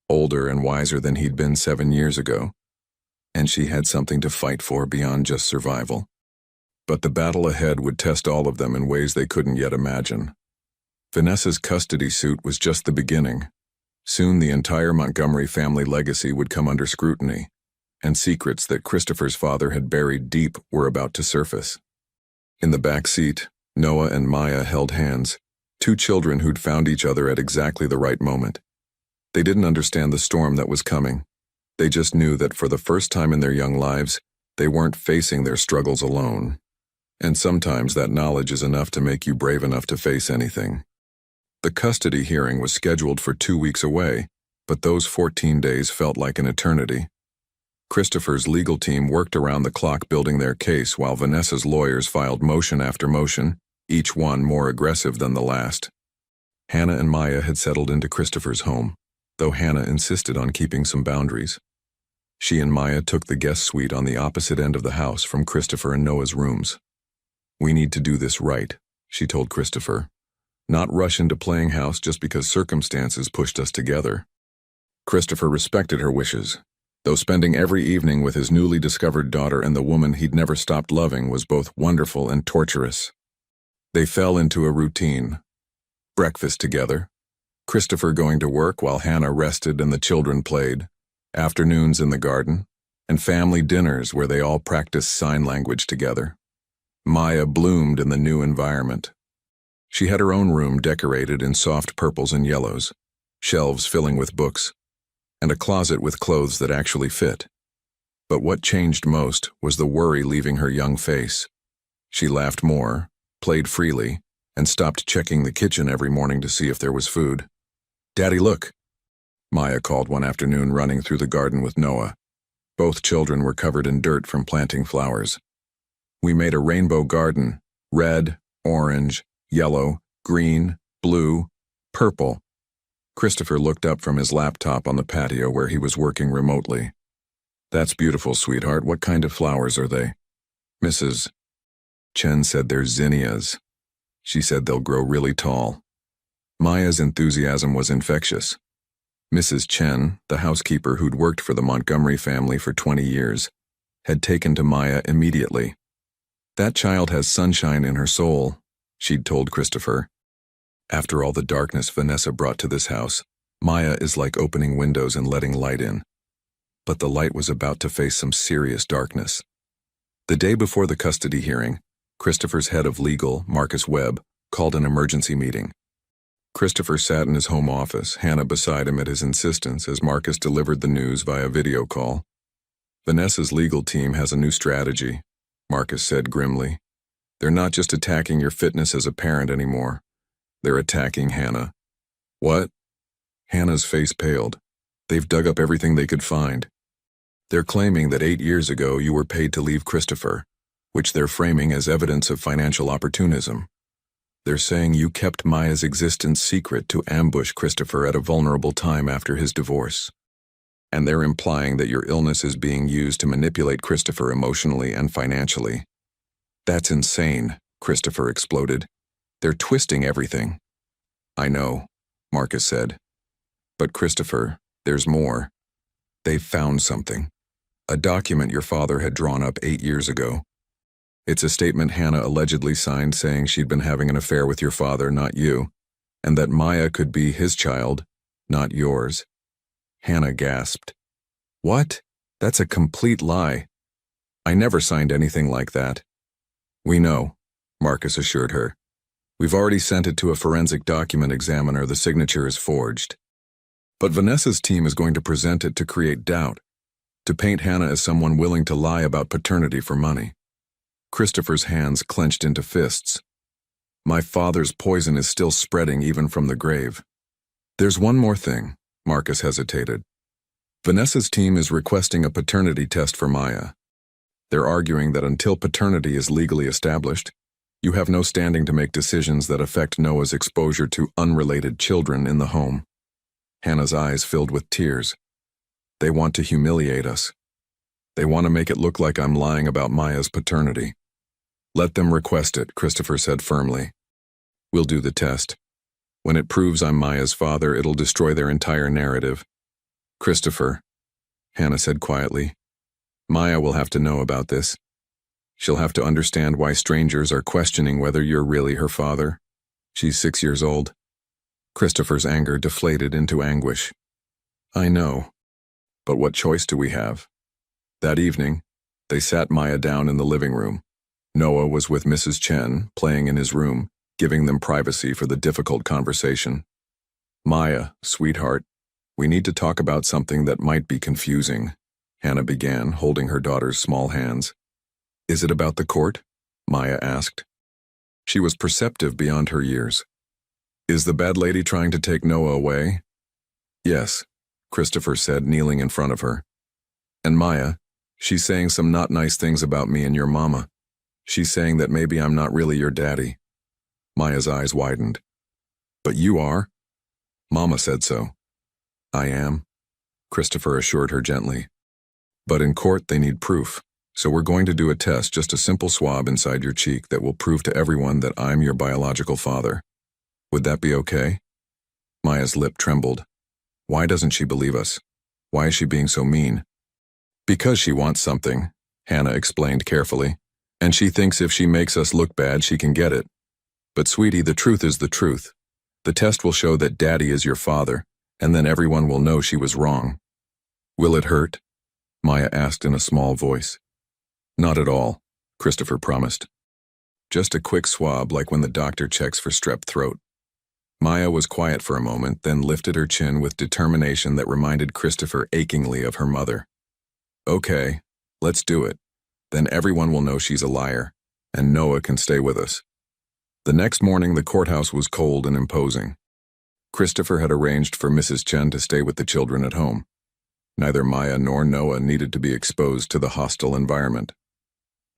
older and wiser than he'd been 7 years ago. And she had something to fight for beyond just survival. But the battle ahead would test all of them in ways they couldn't yet imagine. Vanessa's custody suit was just the beginning. Soon the entire Montgomery family legacy would come under scrutiny, and secrets that Christopher's father had buried deep were about to surface. In the back seat, Noah and Maya held hands, 2 children who'd found each other at exactly the right moment. They didn't understand the storm that was coming. They just knew that for the first time in their young lives, they weren't facing their struggles alone. And sometimes that knowledge is enough to make you brave enough to face anything. The custody hearing was scheduled for 2 weeks away, but those 14 days felt like an eternity. Christopher's legal team worked around the clock building their case while Vanessa's lawyers filed motion after motion, each one more aggressive than the last. Hannah and Maya had settled into Christopher's home, though Hannah insisted on keeping some boundaries. She and Maya took the guest suite on the opposite end of the house from Christopher and Noah's rooms. "We need to do this right," she told Christopher. "Not rush into playing house just because circumstances pushed us together." Christopher respected her wishes, though spending every evening with his newly discovered daughter and the woman he'd never stopped loving was both wonderful and torturous. They fell into a routine. Breakfast together, Christopher going to work while Hannah rested and the children played, afternoons in the garden, and family dinners where they all practiced sign language together. Maya bloomed in the new environment. She had her own room decorated in soft purples and yellows, shelves filling with books, and a closet with clothes that actually fit. But what changed most was the worry leaving her young face. She laughed more, played freely, and stopped checking the kitchen every morning to see if there was food. "Daddy, look," Maya called one afternoon running through the garden with Noah. Both children were covered in dirt from planting flowers. "We made a rainbow garden, red, orange, yellow, green, blue, purple." Christopher looked up from his laptop on the patio where he was working remotely. "That's beautiful, sweetheart. What kind of flowers are they?" Mrs. Chen said they're zinnias. She said they'll grow really tall. Maya's enthusiasm was infectious. Mrs. Chen, the housekeeper who'd worked for the Montgomery family for 20 years, had taken to Maya immediately. "That child has sunshine in her soul," she'd told Christopher. "After all the darkness Vanessa brought to this house, Maya is like opening windows and letting light in." But the light was about to face some serious darkness. The day before the custody hearing, Christopher's head of legal, Marcus Webb, called an emergency meeting. Christopher sat in his home office, Hannah beside him at his insistence as Marcus delivered the news via video call. "Vanessa's legal team has a new strategy," Marcus said grimly. "They're not just attacking your fitness as a parent anymore. They're attacking Hannah." "What?" Hannah's face paled. "They've dug up everything they could find. They're claiming that 8 years ago you were paid to leave Christopher, which they're framing as evidence of financial opportunism. They're saying you kept Maya's existence secret to ambush Christopher at a vulnerable time after his divorce. And they're implying that your illness is being used to manipulate Christopher emotionally and financially." "That's insane," Christopher exploded. "They're twisting everything." "I know," Marcus said. "But Christopher, there's more. They've found something. A document your father had drawn up 8 years ago. It's a statement Hannah allegedly signed saying she'd been having an affair with your father, not you, and that Maya could be his child, not yours." Hannah gasped. "What? That's a complete lie. I never signed anything like that." "We know," Marcus assured her. "We've already sent it to a forensic document examiner. The signature is forged. But Vanessa's team is going to present it to create doubt, to paint Hannah as someone willing to lie about paternity for money." Christopher's hands clenched into fists. "My father's poison is still spreading even from the grave." "There's one more thing," Marcus hesitated. "Vanessa's team is requesting a paternity test for Maya. They're arguing that until paternity is legally established, you have no standing to make decisions that affect Noah's exposure to unrelated children in the home." Hannah's eyes filled with tears. "They want to humiliate us. They want to make it look like I'm lying about Maya's paternity." "Let them request it," Christopher said firmly. "We'll do the test. When it proves I'm Maya's father, it'll destroy their entire narrative." "Christopher," Hannah said quietly, "Maya will have to know about this. She'll have to understand why strangers are questioning whether you're really her father. She's 6 years old." Christopher's anger deflated into anguish. "I know. But what choice do we have?" That evening, they sat Maya down in the living room. Noah was with Mrs. Chen, playing in his room, giving them privacy for the difficult conversation. "Maya, sweetheart, we need to talk about something that might be confusing," Hannah began, holding her daughter's small hands. "Is it about the court?" Maya asked. She was perceptive beyond her years. Is the bad lady trying to take Noah away? Yes, Christopher said, kneeling in front of her. And Maya, she's saying some not nice things about me and your mama. She's saying that maybe I'm not really your daddy. Maya's eyes widened. But you are? Mama said so. I am, Christopher assured her gently. But in court they need proof, so we're going to do a test, just a simple swab inside your cheek that will prove to everyone that I'm your biological father. Would that be okay? Maya's lip trembled. Why doesn't she believe us? Why is she being so mean? Because she wants something, Hannah explained carefully, and she thinks if she makes us look bad, she can get it. But sweetie, the truth is the truth. The test will show that Daddy is your father, and then everyone will know she was wrong. Will it hurt? Maya asked in a small voice. Not at all, Christopher promised. Just a quick swab like when the doctor checks for strep throat. Maya was quiet for a moment, then lifted her chin with determination that reminded Christopher achingly of her mother. Okay, let's do it. Then everyone will know she's a liar, and Noah can stay with us. The next morning, the courthouse was cold and imposing. Christopher had arranged for Mrs. Chen to stay with the children at home. Neither Maya nor Noah needed to be exposed to the hostile environment.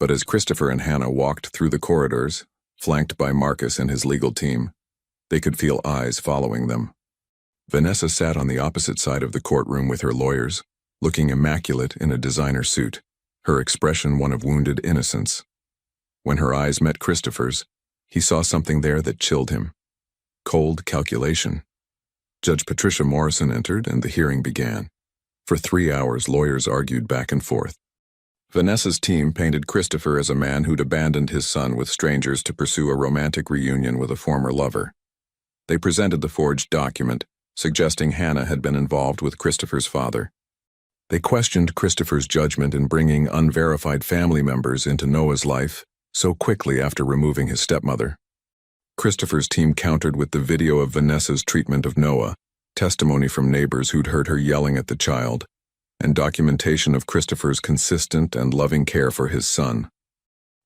But as Christopher and Hannah walked through the corridors, flanked by Marcus and his legal team, they could feel eyes following them. Vanessa sat on the opposite side of the courtroom with her lawyers, looking immaculate in a designer suit, her expression one of wounded innocence. When her eyes met Christopher's, he saw something there that chilled him. Cold calculation. Judge Patricia Morrison entered and the hearing began. For 3 hours, lawyers argued back and forth. Vanessa's team painted Christopher as a man who'd abandoned his son with strangers to pursue a romantic reunion with a former lover. They presented the forged document, suggesting Hannah had been involved with Christopher's father. They questioned Christopher's judgment in bringing unverified family members into Noah's life so quickly after removing his stepmother. Christopher's team countered with the video of Vanessa's treatment of Noah, testimony from neighbors who'd heard her yelling at the child, and documentation of Christopher's consistent and loving care for his son.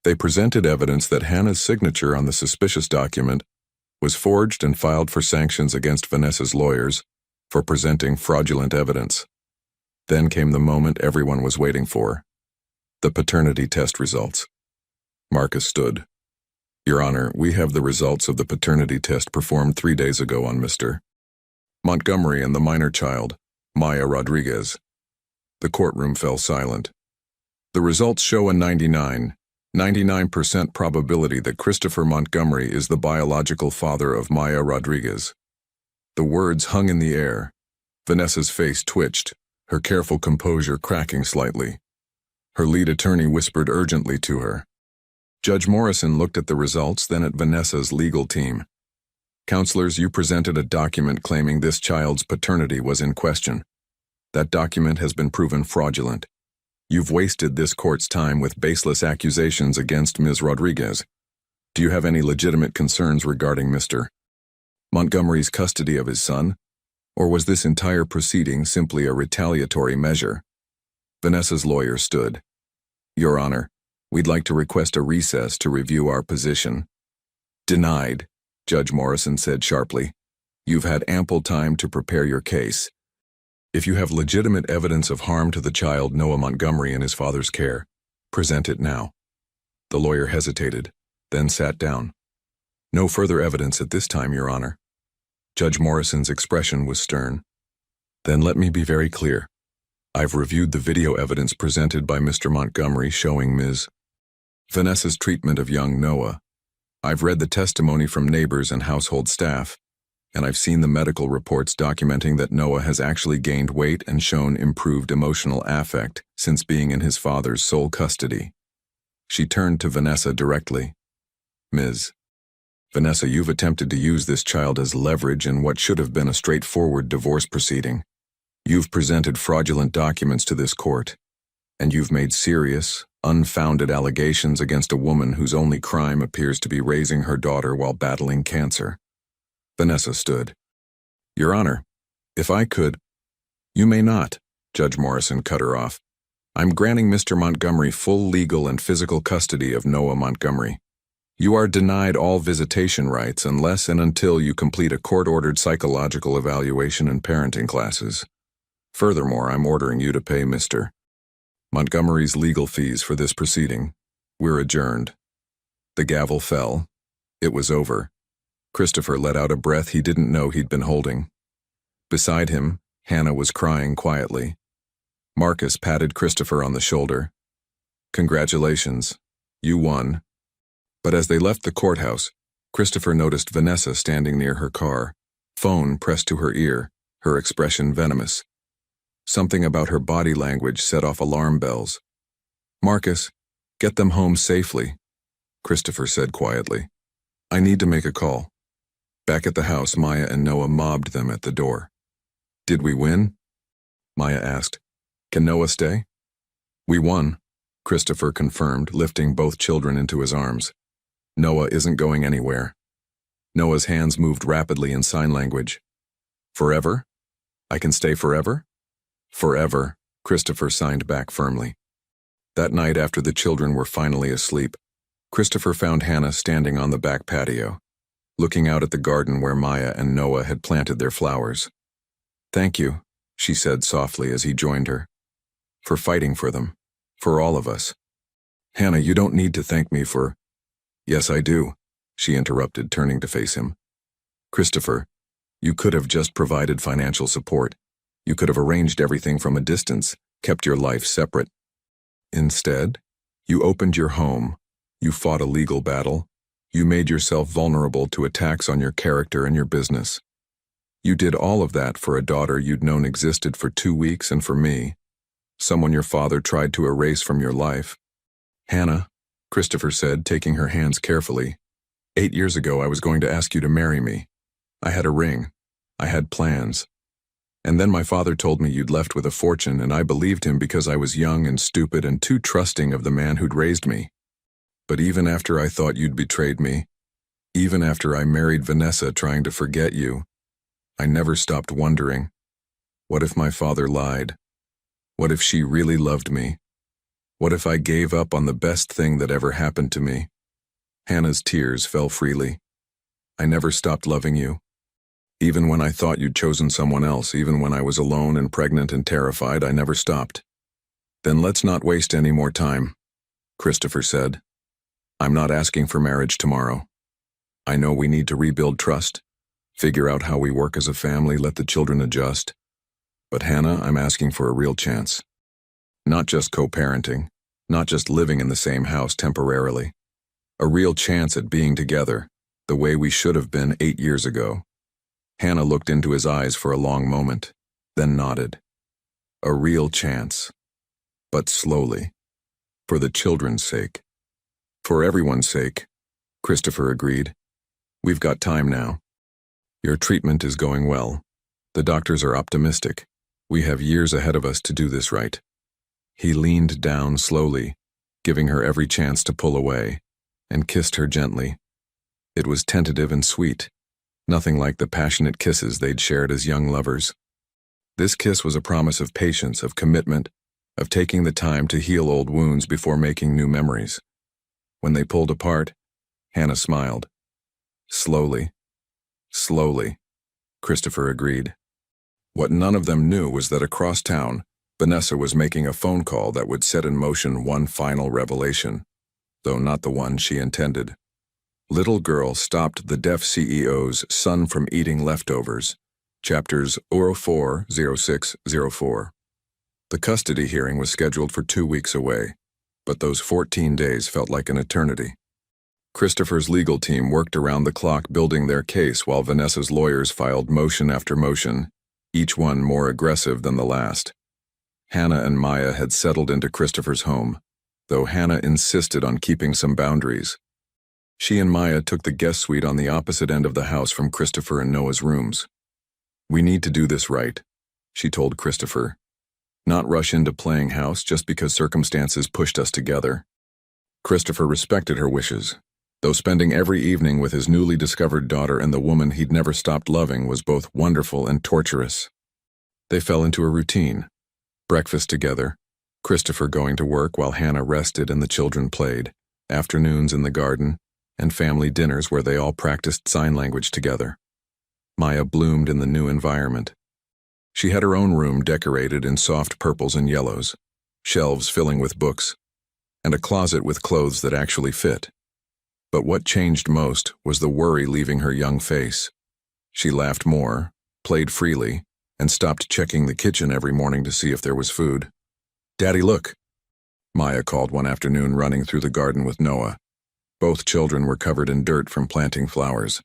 They presented evidence that Hannah's signature on the suspicious document was forged and filed for sanctions against Vanessa's lawyers for presenting fraudulent evidence. Then came the moment everyone was waiting for: the paternity test results. Marcus stood. Your Honor, we have the results of the paternity test performed 3 days ago on Mr. Montgomery and the minor child, Maya Rodriguez. The courtroom fell silent. The results show a 99% probability that Christopher Montgomery is the biological father of Maya Rodriguez. The words hung in the air. Vanessa's face twitched, her careful composure cracking slightly. Her lead attorney whispered urgently to her. Judge Morrison looked at the results, then at Vanessa's legal team. Counselors, you presented a document claiming this child's paternity was in question. That document has been proven fraudulent. You've wasted this court's time with baseless accusations against Ms. Rodriguez. Do you have any legitimate concerns regarding Mr. Montgomery's custody of his son? Or was this entire proceeding simply a retaliatory measure? Vanessa's lawyer stood. Your Honor, we'd like to request a recess to review our position. Denied, Judge Morrison said sharply. You've had ample time to prepare your case. If you have legitimate evidence of harm to the child Noah Montgomery in his father's care, present it now. The lawyer hesitated, then sat down. No further evidence at this time, Your Honor. Judge Morrison's expression was stern. Then let me be very clear. I've reviewed the video evidence presented by Mr. Montgomery showing Ms. Vanessa's treatment of young Noah. I've read the testimony from neighbors and household staff, and I've seen the medical reports documenting that Noah has actually gained weight and shown improved emotional affect since being in his father's sole custody. She turned to Vanessa directly. Ms. Vanessa, you've attempted to use this child as leverage in what should have been a straightforward divorce proceeding. You've presented fraudulent documents to this court, and you've made serious, unfounded allegations against a woman whose only crime appears to be raising her daughter while battling cancer. Vanessa stood. Your Honor, if I could— You may not, Judge Morrison cut her off. I'm granting Mr. Montgomery full legal and physical custody of Noah Montgomery. You are denied all visitation rights unless and until you complete a court-ordered psychological evaluation and parenting classes. Furthermore, I'm ordering you to pay Mr. Montgomery's legal fees for this proceeding. We're adjourned." The gavel fell. It was over. Christopher let out a breath he didn't know he'd been holding. Beside him, Hannah was crying quietly. Marcus patted Christopher on the shoulder. "Congratulations. You won." But as they left the courthouse, Christopher noticed Vanessa standing near her car, phone pressed to her ear, her expression venomous. Something about her body language set off alarm bells. "Marcus, get them home safely," Christopher said quietly. "I need to make a call." Back at the house, Maya and Noah mobbed them at the door. "Did we win?" Maya asked. "Can Noah stay?" "We won," Christopher confirmed, lifting both children into his arms. "Noah isn't going anywhere." Noah's hands moved rapidly in sign language. "Forever? I can stay forever?" "Forever," Christopher signed back firmly. That night, after the children were finally asleep, Christopher found Hannah standing on the back patio, looking out at the garden where Maya and Noah had planted their flowers. "Thank you," she said softly as he joined her, "for fighting for them, for all of us." "Hannah, you don't need to thank me for—" "Yes, I do," she interrupted, turning to face him. "Christopher, you could have just provided financial support. You could have arranged everything from a distance, kept your life separate. Instead, you opened your home, you fought a legal battle, you made yourself vulnerable to attacks on your character and your business. You did all of that for a daughter you'd known existed for 2 weeks and for me, someone your father tried to erase from your life." "Hannah," Christopher said, taking her hands carefully, "8 years ago I was going to ask you to marry me. I had a ring. I had plans. And then my father told me you'd left with a fortune, and I believed him because I was young and stupid and too trusting of the man who'd raised me. But even after I thought you'd betrayed me, even after I married Vanessa trying to forget you, I never stopped wondering, what if my father lied? What if she really loved me? What if I gave up on the best thing that ever happened to me?" Hannah's tears fell freely. "I never stopped loving you. Even when I thought you'd chosen someone else, even when I was alone and pregnant and terrified, I never stopped." "Then let's not waste any more time," Christopher said. "I'm not asking for marriage tomorrow. I know we need to rebuild trust, figure out how we work as a family, let the children adjust. But Hannah, I'm asking for a real chance. Not just co-parenting, not just living in the same house temporarily. A real chance at being together, the way we should have been 8 years ago." Hannah looked into his eyes for a long moment, then nodded. "A real chance. But slowly. For the children's sake." "For everyone's sake," Christopher agreed. "We've got time now. Your treatment is going well. The doctors are optimistic. We have years ahead of us to do this right." He leaned down slowly, giving her every chance to pull away, and kissed her gently. It was tentative and sweet, nothing like the passionate kisses they'd shared as young lovers. This kiss was a promise of patience, of commitment, of taking the time to heal old wounds before making new memories. When they pulled apart, Hannah smiled. "Slowly, slowly," Christopher agreed. What none of them knew was that across town, Vanessa was making a phone call that would set in motion one final revelation, though not the one she intended. Little Girl Stopped the Deaf CEO's Son from Eating Leftovers, chapters 04-06-04. The custody hearing was scheduled for 2 weeks away, but those 14 days felt like an eternity. Christopher's legal team worked around the clock building their case while Vanessa's lawyers filed motion after motion, each one more aggressive than the last. Hannah and Maya had settled into Christopher's home, though Hannah insisted on keeping some boundaries. She and Maya took the guest suite on the opposite end of the house from Christopher and Noah's rooms. "We need to do this right," she told Christopher. "Not rush into playing house just because circumstances pushed us together." Christopher respected her wishes, though spending every evening with his newly discovered daughter and the woman he'd never stopped loving was both wonderful and torturous. They fell into a routine. Breakfast together, Christopher going to work while Hannah rested and the children played, afternoons in the garden, and family dinners where they all practiced sign language together. Maya bloomed in the new environment. She had her own room decorated in soft purples and yellows, shelves filling with books, and a closet with clothes that actually fit. But what changed most was the worry leaving her young face. She laughed more, played freely, and stopped checking the kitchen every morning to see if there was food. "Daddy, look," Maya called one afternoon running through the garden with Noah. Both children were covered in dirt from planting flowers.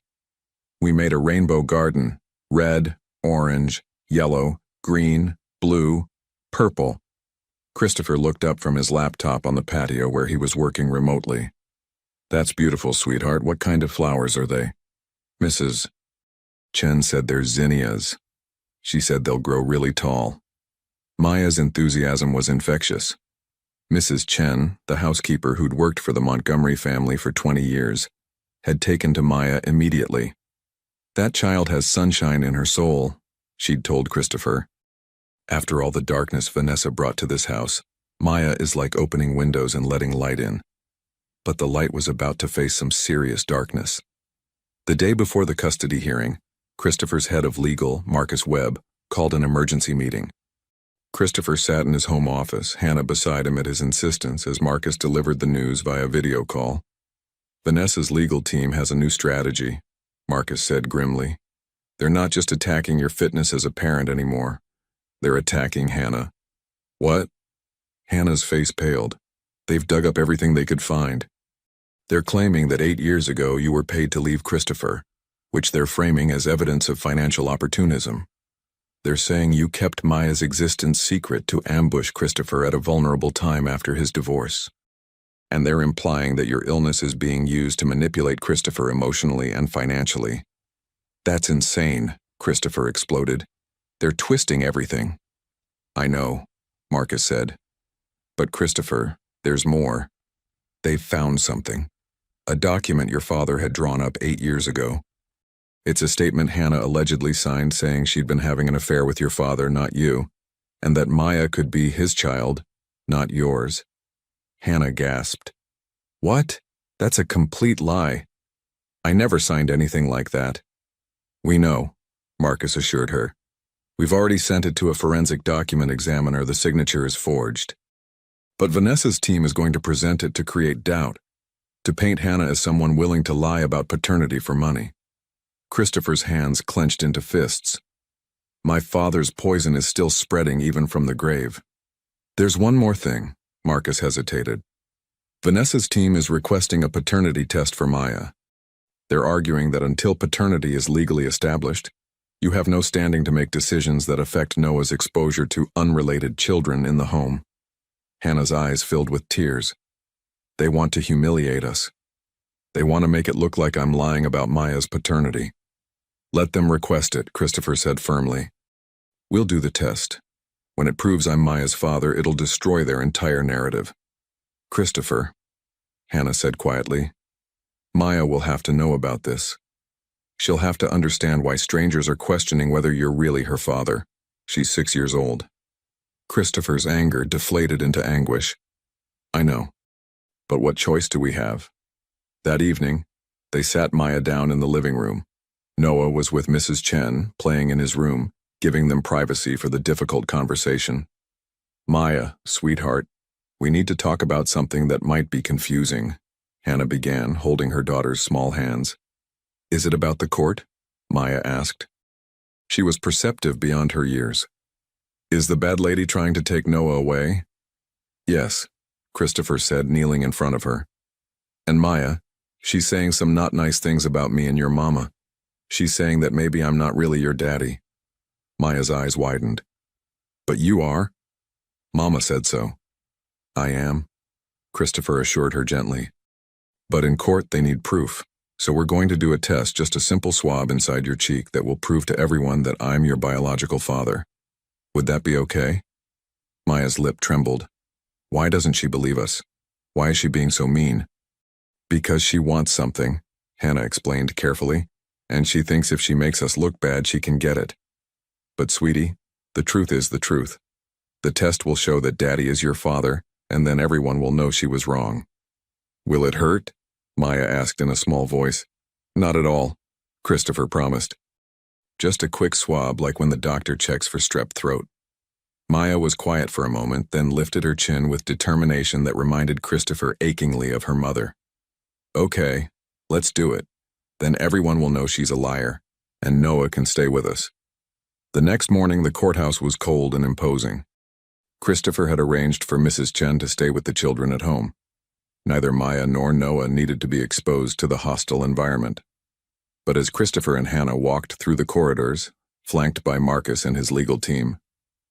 "We made a rainbow garden, red, orange, yellow, green, blue, purple." Christopher looked up from his laptop on the patio where he was working remotely. "That's beautiful, sweetheart. What kind of flowers are they?" Mrs. Chen said they're zinnias. She said they'll grow really tall. Maya's enthusiasm was infectious. Mrs. Chen, the housekeeper who'd worked for the Montgomery family for 20 years, had taken to Maya immediately. "That child has sunshine in her soul," she'd told Christopher. "After all the darkness Vanessa brought to this house, Maya is like opening windows and letting light in." But the light was about to face some serious darkness. The day before the custody hearing, Christopher's head of legal, Marcus Webb, called an emergency meeting. Christopher sat in his home office, Hannah beside him at his insistence as Marcus delivered the news via video call. "Vanessa's legal team has a new strategy," Marcus said grimly. "They're not just attacking your fitness as a parent anymore. They're attacking Hannah." "What?" Hannah's face paled. "They've dug up everything they could find. They're claiming that 8 years ago you were paid to leave Christopher, which they're framing as evidence of financial opportunism. They're saying you kept Maya's existence secret to ambush Christopher at a vulnerable time after his divorce. And they're implying that your illness is being used to manipulate Christopher emotionally and financially." "That's insane," Christopher exploded. "They're twisting everything." "I know," Marcus said. "But Christopher, there's more. They've found something. A document your father had drawn up 8 years ago. It's a statement Hannah allegedly signed saying she'd been having an affair with your father, not you, and that Maya could be his child, not yours." Hannah gasped. "What? That's a complete lie. I never signed anything like that." "We know," Marcus assured her. "We've already sent it to a forensic document examiner. The signature is forged. But Vanessa's team is going to present it to create doubt, to paint Hannah as someone willing to lie about paternity for money." Christopher's hands clenched into fists. "My father's poison is still spreading even from the grave." "There's one more thing," Marcus hesitated. "Vanessa's team is requesting a paternity test for Maya. They're arguing that until paternity is legally established, you have no standing to make decisions that affect Noah's exposure to unrelated children in the home." Hannah's eyes filled with tears. "They want to humiliate us. They want to make it look like I'm lying about Maya's paternity." "Let them request it," Christopher said firmly. "We'll do the test. When it proves I'm Maya's father, it'll destroy their entire narrative." "Christopher," Hannah said quietly, "Maya will have to know about this. She'll have to understand why strangers are questioning whether you're really her father. She's 6 years old." Christopher's anger deflated into anguish. "I know. But what choice do we have?" That evening, they sat Maya down in the living room. Noah was with Mrs. Chen, playing in his room, giving them privacy for the difficult conversation. "Maya, sweetheart, we need to talk about something that might be confusing," Hannah began, holding her daughter's small hands. "Is it about the court?" Maya asked. She was perceptive beyond her years. "Is the bad lady trying to take Noah away?" "Yes," Christopher said, kneeling in front of her. "And Maya, she's saying some not nice things about me and your mama. She's saying that maybe I'm not really your daddy." Maya's eyes widened. "But you are." "Mama said so." "I am," Christopher assured her gently. "But in court they need proof, so we're going to do a test, just a simple swab inside your cheek that will prove to everyone that I'm your biological father. Would that be okay?" Maya's lip trembled. Why doesn't she believe us? Why is she being so mean? "Because she wants something," Hannah explained carefully, "and she thinks if she makes us look bad, she can get it. But sweetie, the truth is the truth. The test will show that Daddy is your father, and then everyone will know she was wrong." "Will it hurt?" Maya asked in a small voice. "Not at all," Christopher promised. "Just a quick swab like when the doctor checks for strep throat." Maya was quiet for a moment, then lifted her chin with determination that reminded Christopher achingly of her mother. "Okay, let's do it. Then everyone will know she's a liar, and Noah can stay with us." The next morning, the courthouse was cold and imposing. Christopher had arranged for Mrs. Chen to stay with the children at home. Neither Maya nor Noah needed to be exposed to the hostile environment. But as Christopher and Hannah walked through the corridors, flanked by Marcus and his legal team,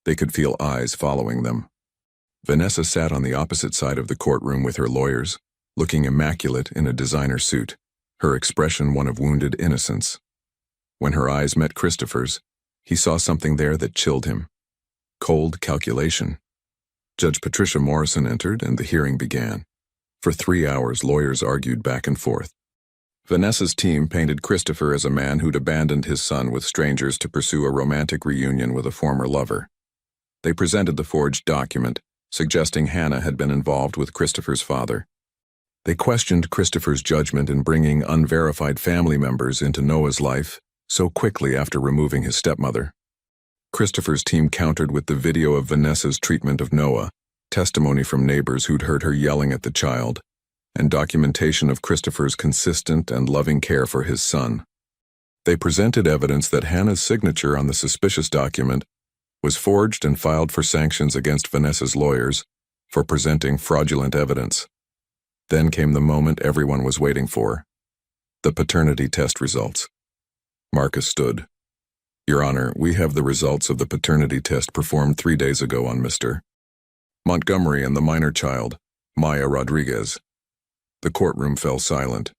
they could feel eyes following them. Vanessa sat on the opposite side of the courtroom with her lawyers, looking immaculate in a designer suit, her expression one of wounded innocence. When her eyes met Christopher's, he saw something there that chilled him. Cold calculation. Judge Patricia Morrison entered and the hearing began. For 3 hours, lawyers argued back and forth. Vanessa's team painted Christopher as a man who'd abandoned his son with strangers to pursue a romantic reunion with a former lover. They presented the forged document, suggesting Hannah had been involved with Christopher's father. They questioned Christopher's judgment in bringing unverified family members into Noah's life so quickly after removing his stepmother. Christopher's team countered with the video of Vanessa's treatment of Noah, testimony from neighbors who'd heard her yelling at the child, and documentation of Christopher's consistent and loving care for his son. They presented evidence that Hannah's signature on the suspicious document was forged and filed for sanctions against Vanessa's lawyers for presenting fraudulent evidence. Then came the moment everyone was waiting for: the paternity test results. Marcus stood. "Your Honor, we have the results of the paternity test performed 3 days ago on Mr. Montgomery and the minor child, Maya Rodriguez." The courtroom fell silent.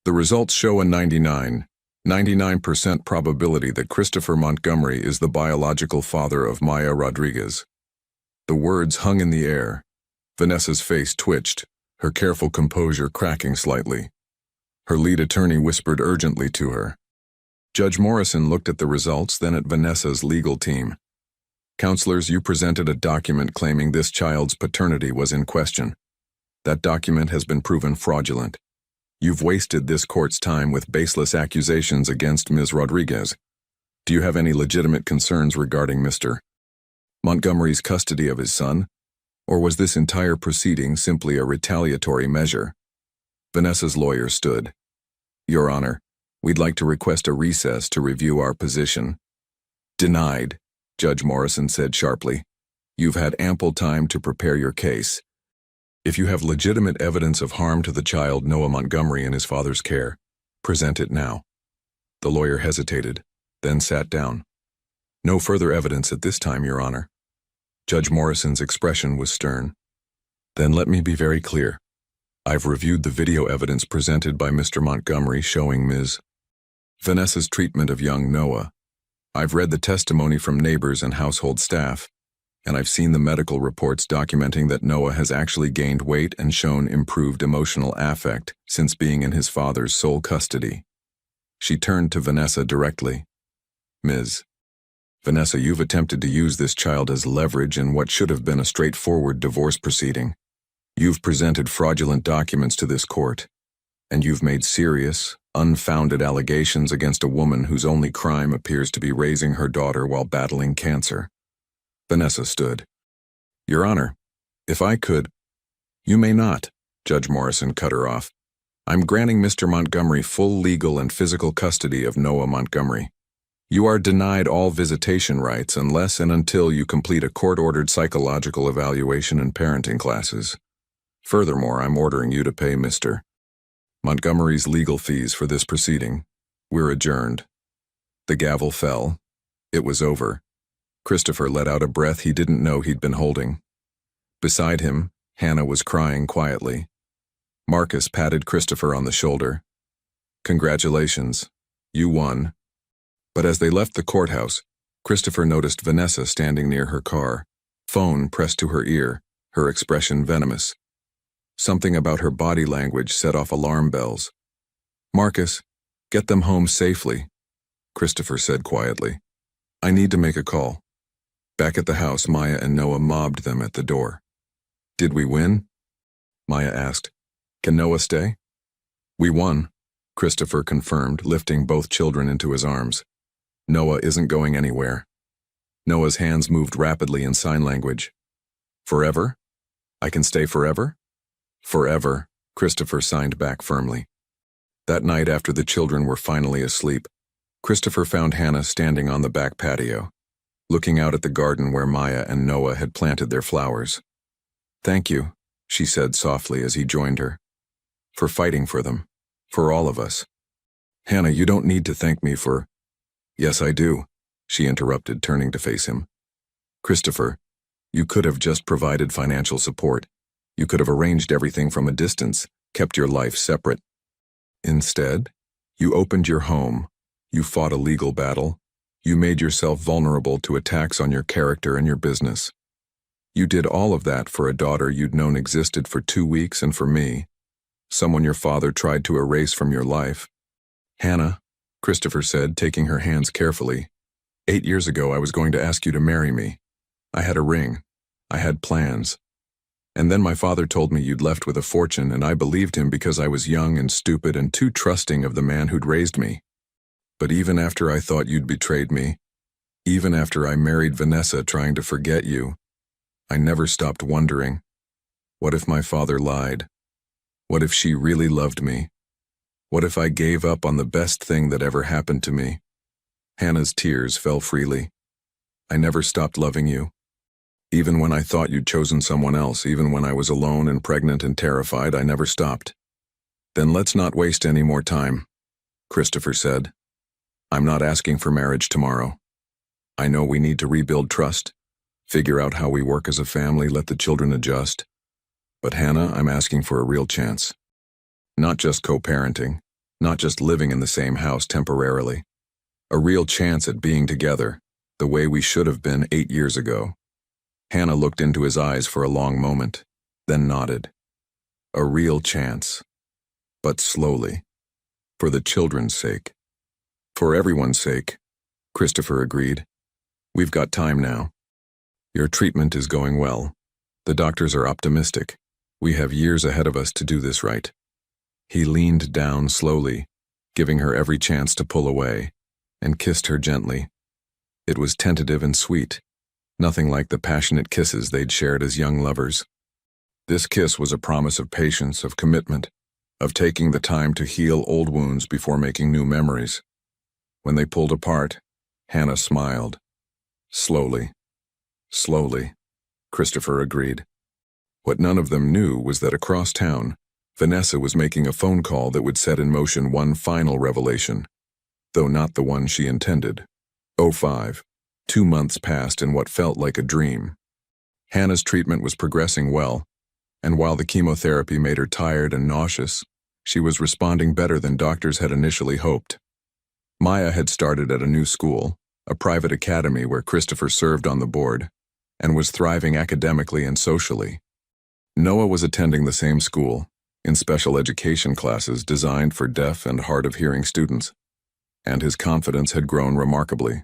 "The results show a 99% probability that Christopher Montgomery is the biological father of Maya Rodriguez." The words hung in the air. Vanessa's face twitched, her careful composure cracking slightly. Her lead attorney whispered urgently to her. Judge Morrison looked at the results, then at Vanessa's legal team. "Counselors, you presented a document claiming this child's paternity was in question. That document has been proven fraudulent. You've wasted this court's time with baseless accusations against Ms. Rodriguez. Do you have any legitimate concerns regarding Mr. Montgomery's custody of his son? Or was this entire proceeding simply a retaliatory measure?" Vanessa's lawyer stood. "Your Honor, we'd like to request a recess to review our position." "Denied," Judge Morrison said sharply. "You've had ample time to prepare your case. If you have legitimate evidence of harm to the child Noah Montgomery in his father's care, present it now." The lawyer hesitated, then sat down. "No further evidence at this time, Your Honor." Judge Morrison's expression was stern. "Then let me be very clear. I've reviewed the video evidence presented by Mr. Montgomery showing Ms. Vanessa's treatment of young Noah. I've read the testimony from neighbors and household staff, and I've seen the medical reports documenting that Noah has actually gained weight and shown improved emotional affect since being in his father's sole custody." She turned to Vanessa directly. "Ms. Vanessa, you've attempted to use this child as leverage in what should have been a straightforward divorce proceeding. You've presented fraudulent documents to this court, and you've made serious, unfounded allegations against a woman whose only crime appears to be raising her daughter while battling cancer." Vanessa stood. "Your Honor, if I could—" "You may not," Judge Morrison cut her off. "I'm granting Mr. Montgomery full legal and physical custody of Noah Montgomery. You are denied all visitation rights unless and until you complete a court-ordered psychological evaluation and parenting classes. Furthermore, I'm ordering you to pay Mr. Montgomery's legal fees for this proceeding. We're adjourned." The gavel fell. It was over. Christopher let out a breath he didn't know he'd been holding. Beside him, Hannah was crying quietly. Marcus patted Christopher on the shoulder. "Congratulations. You won." But as they left the courthouse, Christopher noticed Vanessa standing near her car, phone pressed to her ear, her expression venomous. Something about her body language set off alarm bells. "Marcus, get them home safely," Christopher said quietly. "I need to make a call." Back at the house, Maya and Noah mobbed them at the door. "Did we win?" Maya asked. "Can Noah stay?" "We won," Christopher confirmed, lifting both children into his arms. "Noah isn't going anywhere." Noah's hands moved rapidly in sign language. "Forever? I can stay forever?" "Forever," Christopher signed back firmly. That night, after the children were finally asleep, Christopher found Hannah standing on the back patio, looking out at the garden where Maya and Noah had planted their flowers. "Thank you," she said softly as he joined her, "for fighting for them, for all of us." "Hannah, you don't need to thank me for—" "Yes, I do," she interrupted, turning to face him. "Christopher, you could have just provided financial support. You could have arranged everything from a distance, kept your life separate. Instead, you opened your home, you fought a legal battle, you made yourself vulnerable to attacks on your character and your business. You did all of that for a daughter you'd known existed for 2 weeks and for me, someone your father tried to erase from your life." "Hannah," Christopher said, taking her hands carefully, "8 years ago I was going to ask you to marry me. I had a ring. I had plans. And then my father told me you'd left with a fortune, and I believed him because I was young and stupid and too trusting of the man who'd raised me. But even after I thought you'd betrayed me, even after I married Vanessa trying to forget you, I never stopped wondering, what if my father lied? What if she really loved me? What if I gave up on the best thing that ever happened to me?" Hannah's tears fell freely. "I never stopped loving you. Even when I thought you'd chosen someone else, even when I was alone and pregnant and terrified, I never stopped." "Then let's not waste any more time," Christopher said. "I'm not asking for marriage tomorrow. I know we need to rebuild trust, figure out how we work as a family, let the children adjust. But Hannah, I'm asking for a real chance. Not just co-parenting, not just living in the same house temporarily. A real chance at being together, the way we should have been 8 years ago." Hannah looked into his eyes for a long moment, then nodded. "A real chance. But slowly. For the children's sake." "For everyone's sake," Christopher agreed. "We've got time now. Your treatment is going well. The doctors are optimistic. We have years ahead of us to do this right." He leaned down slowly, giving her every chance to pull away, and kissed her gently. It was tentative and sweet, nothing like the passionate kisses they'd shared as young lovers. This kiss was a promise of patience, of commitment, of taking the time to heal old wounds before making new memories. When they pulled apart, Hannah smiled. "Slowly, slowly," Christopher agreed. What none of them knew was that across town, Vanessa was making a phone call that would set in motion one final revelation, though not the one she intended. 05. 2 months passed in what felt like a dream. Hannah's treatment was progressing well, and while the chemotherapy made her tired and nauseous, she was responding better than doctors had initially hoped. Maya had started at a new school, a private academy where Christopher served on the board, and was thriving academically and socially. Noah was attending the same school, in special education classes designed for deaf and hard-of-hearing students, and his confidence had grown remarkably.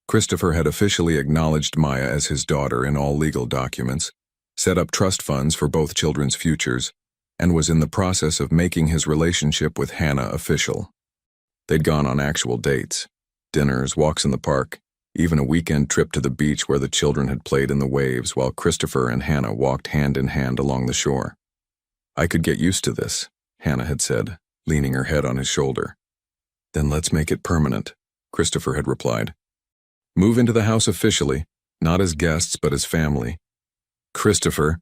Christopher had officially acknowledged Maya as his daughter in all legal documents, set up trust funds for both children's futures, and was in the process of making his relationship with Hannah official. They'd gone on actual dates, dinners, walks in the park, even a weekend trip to the beach where the children had played in the waves while Christopher and Hannah walked hand in hand along the shore. "I could get used to this," Hannah had said, leaning her head on his shoulder. "Then let's make it permanent," Christopher had replied. "Move into the house officially, not as guests but as family." "Christopher."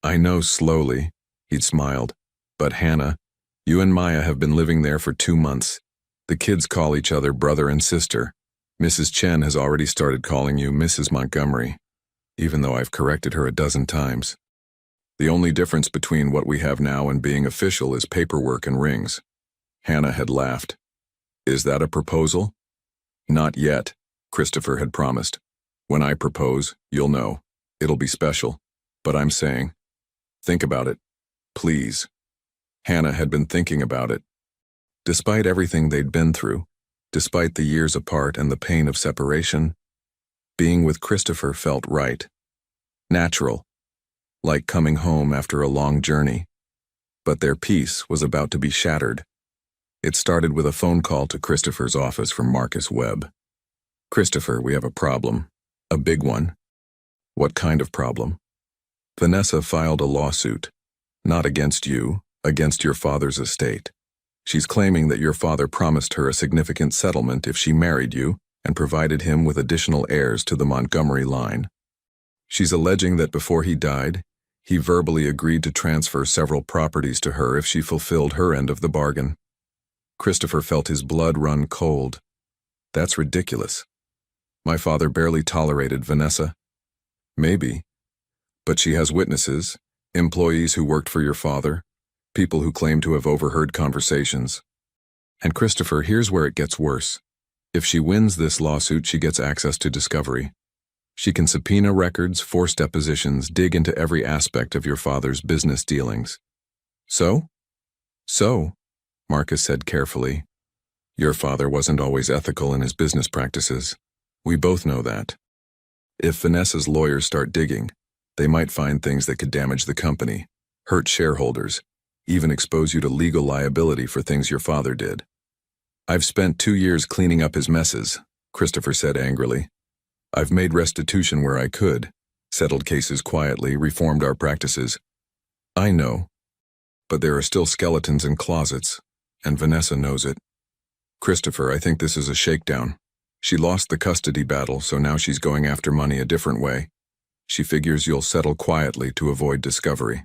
"I know, slowly," he'd smiled. "But Hannah, you and Maya have been living there for 2 months. The kids call each other brother and sister. Mrs. Chen has already started calling you Mrs. Montgomery, even though I've corrected her a dozen times. The only difference between what we have now and being official is paperwork and rings." Hannah had laughed. "Is that a proposal?" "Not yet," Christopher had promised. "When I propose, you'll know. It'll be special. But I'm saying, think about it. Please." Hannah had been thinking about it. Despite everything they'd been through, despite the years apart and the pain of separation, Being with Christopher felt right. Natural. Like coming home after a long journey. But their peace was about to be shattered. It started with a phone call to Christopher's office from Marcus Webb. "Christopher, we have a problem. A big one." "What kind of problem?" "Vanessa filed a lawsuit. Not against you, against your father's estate. She's claiming that your father promised her a significant settlement if she married you and provided him with additional heirs to the Montgomery line. She's alleging that before he died, he verbally agreed to transfer several properties to her if she fulfilled her end of the bargain." Christopher felt his blood run cold. "That's ridiculous. My father barely tolerated Vanessa." "Maybe. But she has witnesses, employees who worked for your father, people who claim to have overheard conversations. And Christopher, here's where it gets worse. If she wins this lawsuit, she gets access to discovery. She can subpoena records, force depositions, dig into every aspect of your father's business dealings." "So?" "So," Marcus said carefully, "your father wasn't always ethical in his business practices. We both know that. If Vanessa's lawyers start digging, they might find things that could damage the company, hurt shareholders, even expose you to legal liability for things your father did." "I've spent 2 years cleaning up his messes," Christopher said angrily. "I've made restitution where I could, settled cases quietly, reformed our practices." "I know. But there are still skeletons in closets, and Vanessa knows it. Christopher, I think this is a shakedown. She lost the custody battle, so now she's going after money a different way. She figures you'll settle quietly to avoid discovery."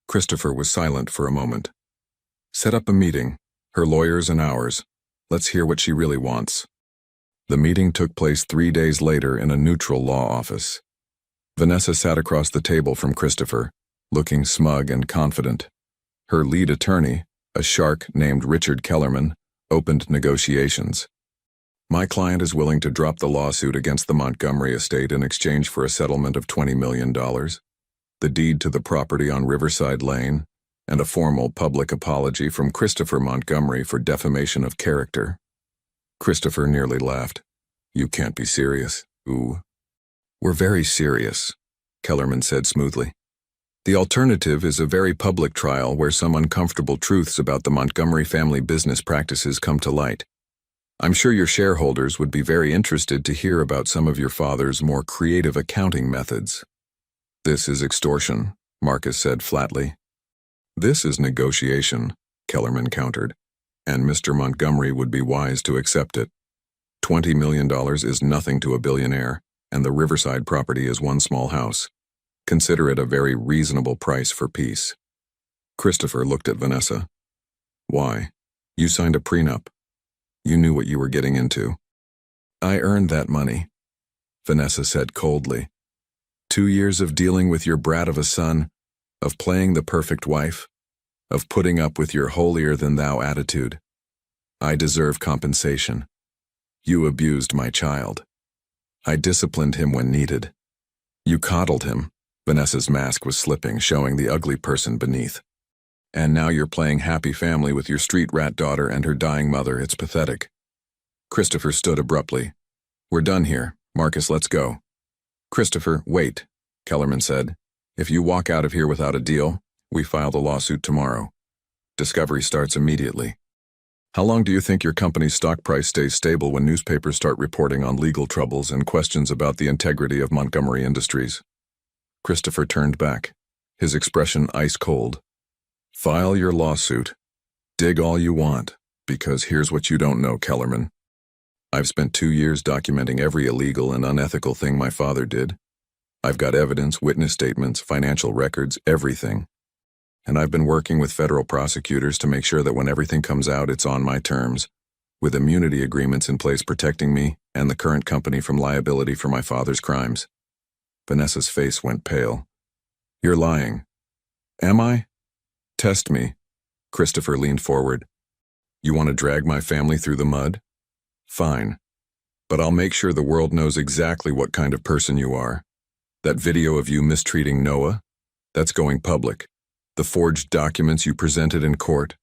Christopher was silent for a moment. "Set up a meeting, her lawyers and ours. Let's hear what she really wants." The meeting took place 3 days later in a neutral law office. Vanessa sat across the table from Christopher, looking smug and confident. Her lead attorney, a shark named Richard Kellerman, opened negotiations. "My client is willing to drop the lawsuit against the Montgomery estate in exchange for a settlement of $20 million, the deed to the property on Riverside Lane, and a formal public apology from Christopher Montgomery for defamation of character." Christopher nearly laughed. "You can't be serious." "Ooh." "We're very serious," Kellerman said smoothly. "The alternative is a very public trial where some uncomfortable truths about the Montgomery family business practices come to light. I'm sure your shareholders would be very interested to hear about some of your father's more creative accounting methods." "This is extortion," Marcus said flatly. "This is negotiation," Kellerman countered, "and Mr. Montgomery would be wise to accept it. $20 million is nothing to a billionaire, and the Riverside property is one small house. Consider it a very reasonable price for peace." Christopher looked at Vanessa. "Why? You signed a prenup. You knew what you were getting into." "I earned that money," Vanessa said coldly. 2 years of dealing with your brat of a son, of playing the perfect wife, of putting up with your holier-than-thou attitude. I deserve compensation. You abused my child. I disciplined him when needed. You coddled him." Vanessa's mask was slipping, showing the ugly person beneath. "And now you're playing happy family with your street rat daughter and her dying mother. It's pathetic." Christopher stood abruptly. "We're done here. Marcus, let's go." "Christopher, wait," Kellerman said. "If you walk out of here without a deal, we file the lawsuit tomorrow. Discovery starts immediately. How long do you think your company's stock price stays stable when newspapers start reporting on legal troubles and questions about the integrity of Montgomery Industries?" Christopher turned back, his expression ice cold. "File your lawsuit. Dig all you want, because here's what you don't know, Kellerman. I've spent 2 years documenting every illegal and unethical thing my father did. I've got evidence, witness statements, financial records, everything. And I've been working with federal prosecutors to make sure that when everything comes out, it's on my terms, with immunity agreements in place protecting me and the current company from liability for my father's crimes." Vanessa's face went pale. "You're lying." "Am I?" "Test me." Christopher leaned forward. "You want to drag my family through the mud? Fine. But I'll make sure the world knows exactly what kind of person you are. That video of you mistreating Noah? That's going public. The forged documents you presented in court?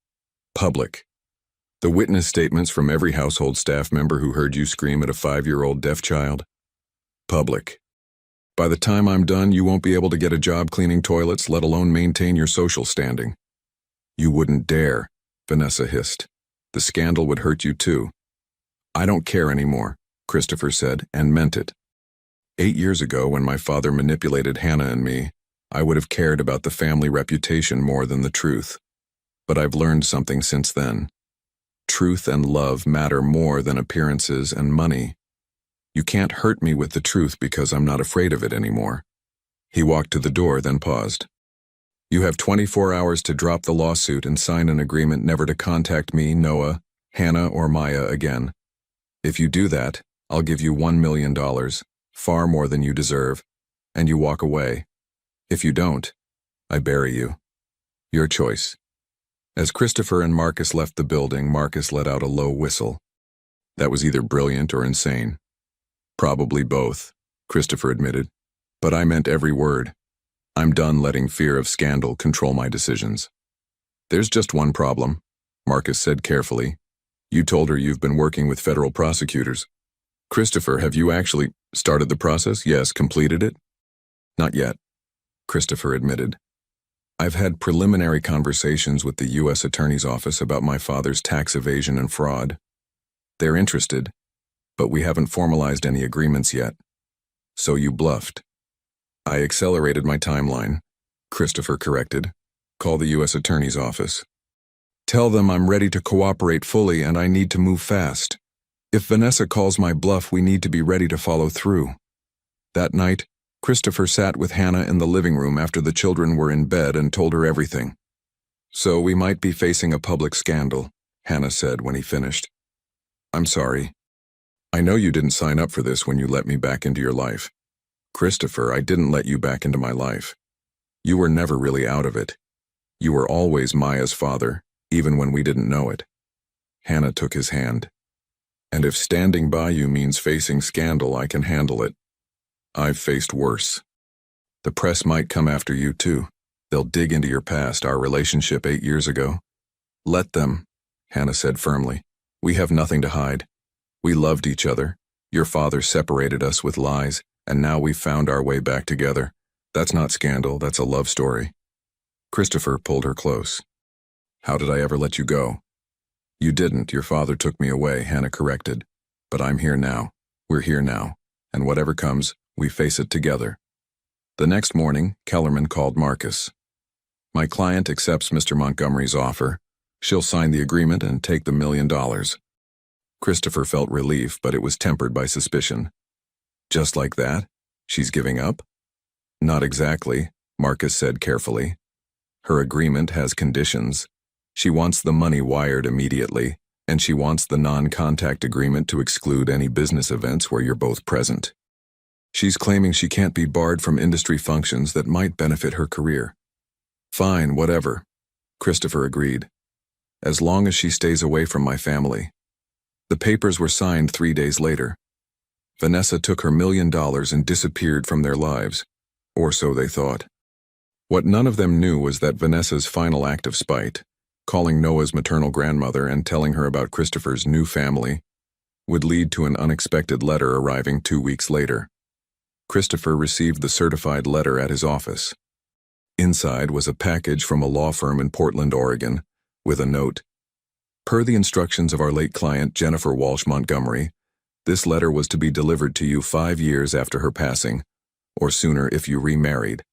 Public. The witness statements from every household staff member who heard you scream at a 5-year-old deaf child? Public. By the time I'm done, you won't be able to get a job cleaning toilets, let alone maintain your social standing. You wouldn't dare, Vanessa hissed. The scandal would hurt you too. I don't care anymore, Christopher said, and meant it. 8 years ago, when my father manipulated Hannah and me, I would have cared about the family reputation more than the truth. But I've learned something since then. Truth and love matter more than appearances and money. You can't hurt me with the truth because I'm not afraid of it anymore. He walked to the door, then paused. You have 24 hours to drop the lawsuit and sign an agreement never to contact me, Noah, Hannah, or Maya again. If you do that, I'll give you $1 million, far more than you deserve, and you walk away. If you don't, I bury you. Your choice. As Christopher and Marcus left the building, Marcus let out a low whistle. That was either brilliant or insane. Probably both, Christopher admitted. But I meant every word. I'm done letting fear of scandal control my decisions. There's just one problem, Marcus said carefully. You told her you've been working with federal prosecutors. Christopher, have you actually started the process? Yes, completed it? Not yet, Christopher admitted. I've had preliminary conversations with the U.S. Attorney's Office about my father's tax evasion and fraud. They're interested, but we haven't formalized any agreements yet. So you bluffed. I accelerated my timeline, Christopher corrected. Call the U.S. Attorney's Office. Tell them I'm ready to cooperate fully and I need to move fast. If Vanessa calls my bluff, we need to be ready to follow through. That night, Christopher sat with Hannah in the living room after the children were in bed and told her everything. So we might be facing a public scandal, Hannah said when he finished. I'm sorry. I know you didn't sign up for this when you let me back into your life. Christopher, I didn't let you back into my life. You were never really out of it. You were always Maya's father, even when we didn't know it. Hannah took his hand. And if standing by you means facing scandal, I can handle it. I've faced worse. The press might come after you too. They'll dig into your past, our relationship 8 years ago. Let them, Hannah said firmly. We have nothing to hide. We loved each other. Your father separated us with lies, and now we've found our way back together. That's not scandal, that's a love story. Christopher pulled her close. How did I ever let you go? You didn't. Your father took me away, Hannah corrected. But I'm here now. We're here now. And whatever comes, we face it together. The next morning, Kellerman called Marcus. My client accepts Mr. Montgomery's offer. She'll sign the agreement and take the $1 million. Christopher felt relief, but it was tempered by suspicion. Just like that? She's giving up? Not exactly, Marcus said carefully. Her agreement has conditions. She wants the money wired immediately, and she wants the non-contact agreement to exclude any business events where you're both present. She's claiming she can't be barred from industry functions that might benefit her career. Fine, whatever, Christopher agreed. As long as she stays away from my family. The papers were signed 3 days later. Vanessa took her $1 million and disappeared from their lives, or so they thought. What none of them knew was that Vanessa's final act of spite, calling Noah's maternal grandmother and telling her about Christopher's new family, would lead to an unexpected letter arriving 2 weeks later. Christopher received the certified letter at his office. Inside was a package from a law firm in Portland, Oregon, with a note. Per the instructions of our late client, Jennifer Walsh Montgomery, this letter was to be delivered to you 5 years after her passing, or sooner if you remarried.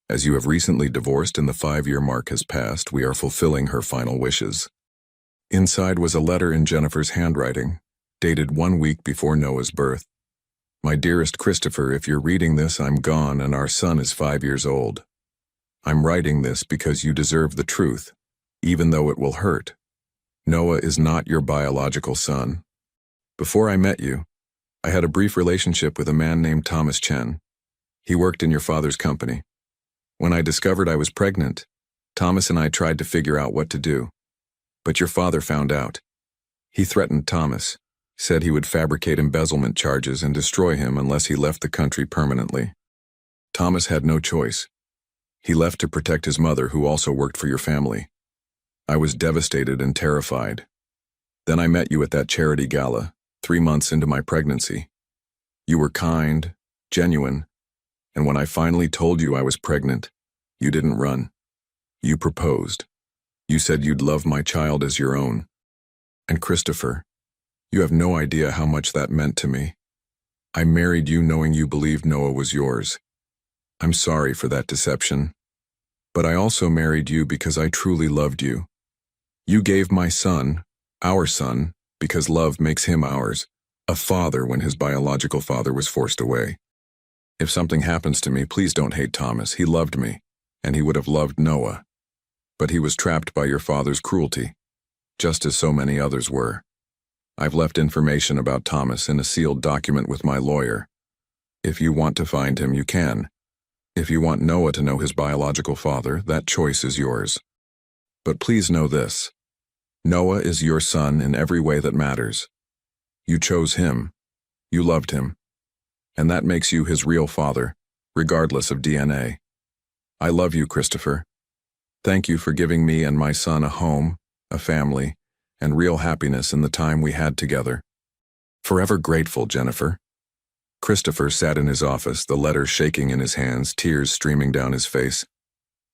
As you have recently divorced and the 5-year mark has passed, we are fulfilling her final wishes. Inside was a letter in Jennifer's handwriting, dated 1 week before Noah's birth. My dearest Christopher, if you're reading this, I'm gone and our son is 5 years old. I'm writing this because you deserve the truth, even though it will hurt. Noah is not your biological son. Before I met you, I had a brief relationship with a man named Thomas Chen. He worked in your father's company. When I discovered I was pregnant, Thomas and I tried to figure out what to do. But your father found out. He threatened Thomas, said he would fabricate embezzlement charges and destroy him unless he left the country permanently. Thomas had no choice. He left to protect his mother, who also worked for your family. I was devastated and terrified. Then I met you at that charity gala, 3 months into my pregnancy. You were kind, genuine, and when I finally told you I was pregnant, you didn't run. You proposed. You said you'd love my child as your own. And Christopher, you have no idea how much that meant to me. I married you knowing you believed Noah was yours. I'm sorry for that deception. But I also married you because I truly loved you. You gave my son, our son, because love makes him ours, a father when his biological father was forced away. If something happens to me, please don't hate Thomas. He loved me, and he would have loved Noah. But he was trapped by your father's cruelty, just as so many others were. I've left information about Thomas in a sealed document with my lawyer. If you want to find him, you can. If you want Noah to know his biological father, that choice is yours. But please know this. Noah is your son in every way that matters. You chose him. You loved him. And that makes you his real father, regardless of DNA. I love you, Christopher. Thank you for giving me and my son a home, a family, and real happiness in the time we had together. Forever grateful, Jennifer. Christopher sat in his office, the letter shaking in his hands, tears streaming down his face.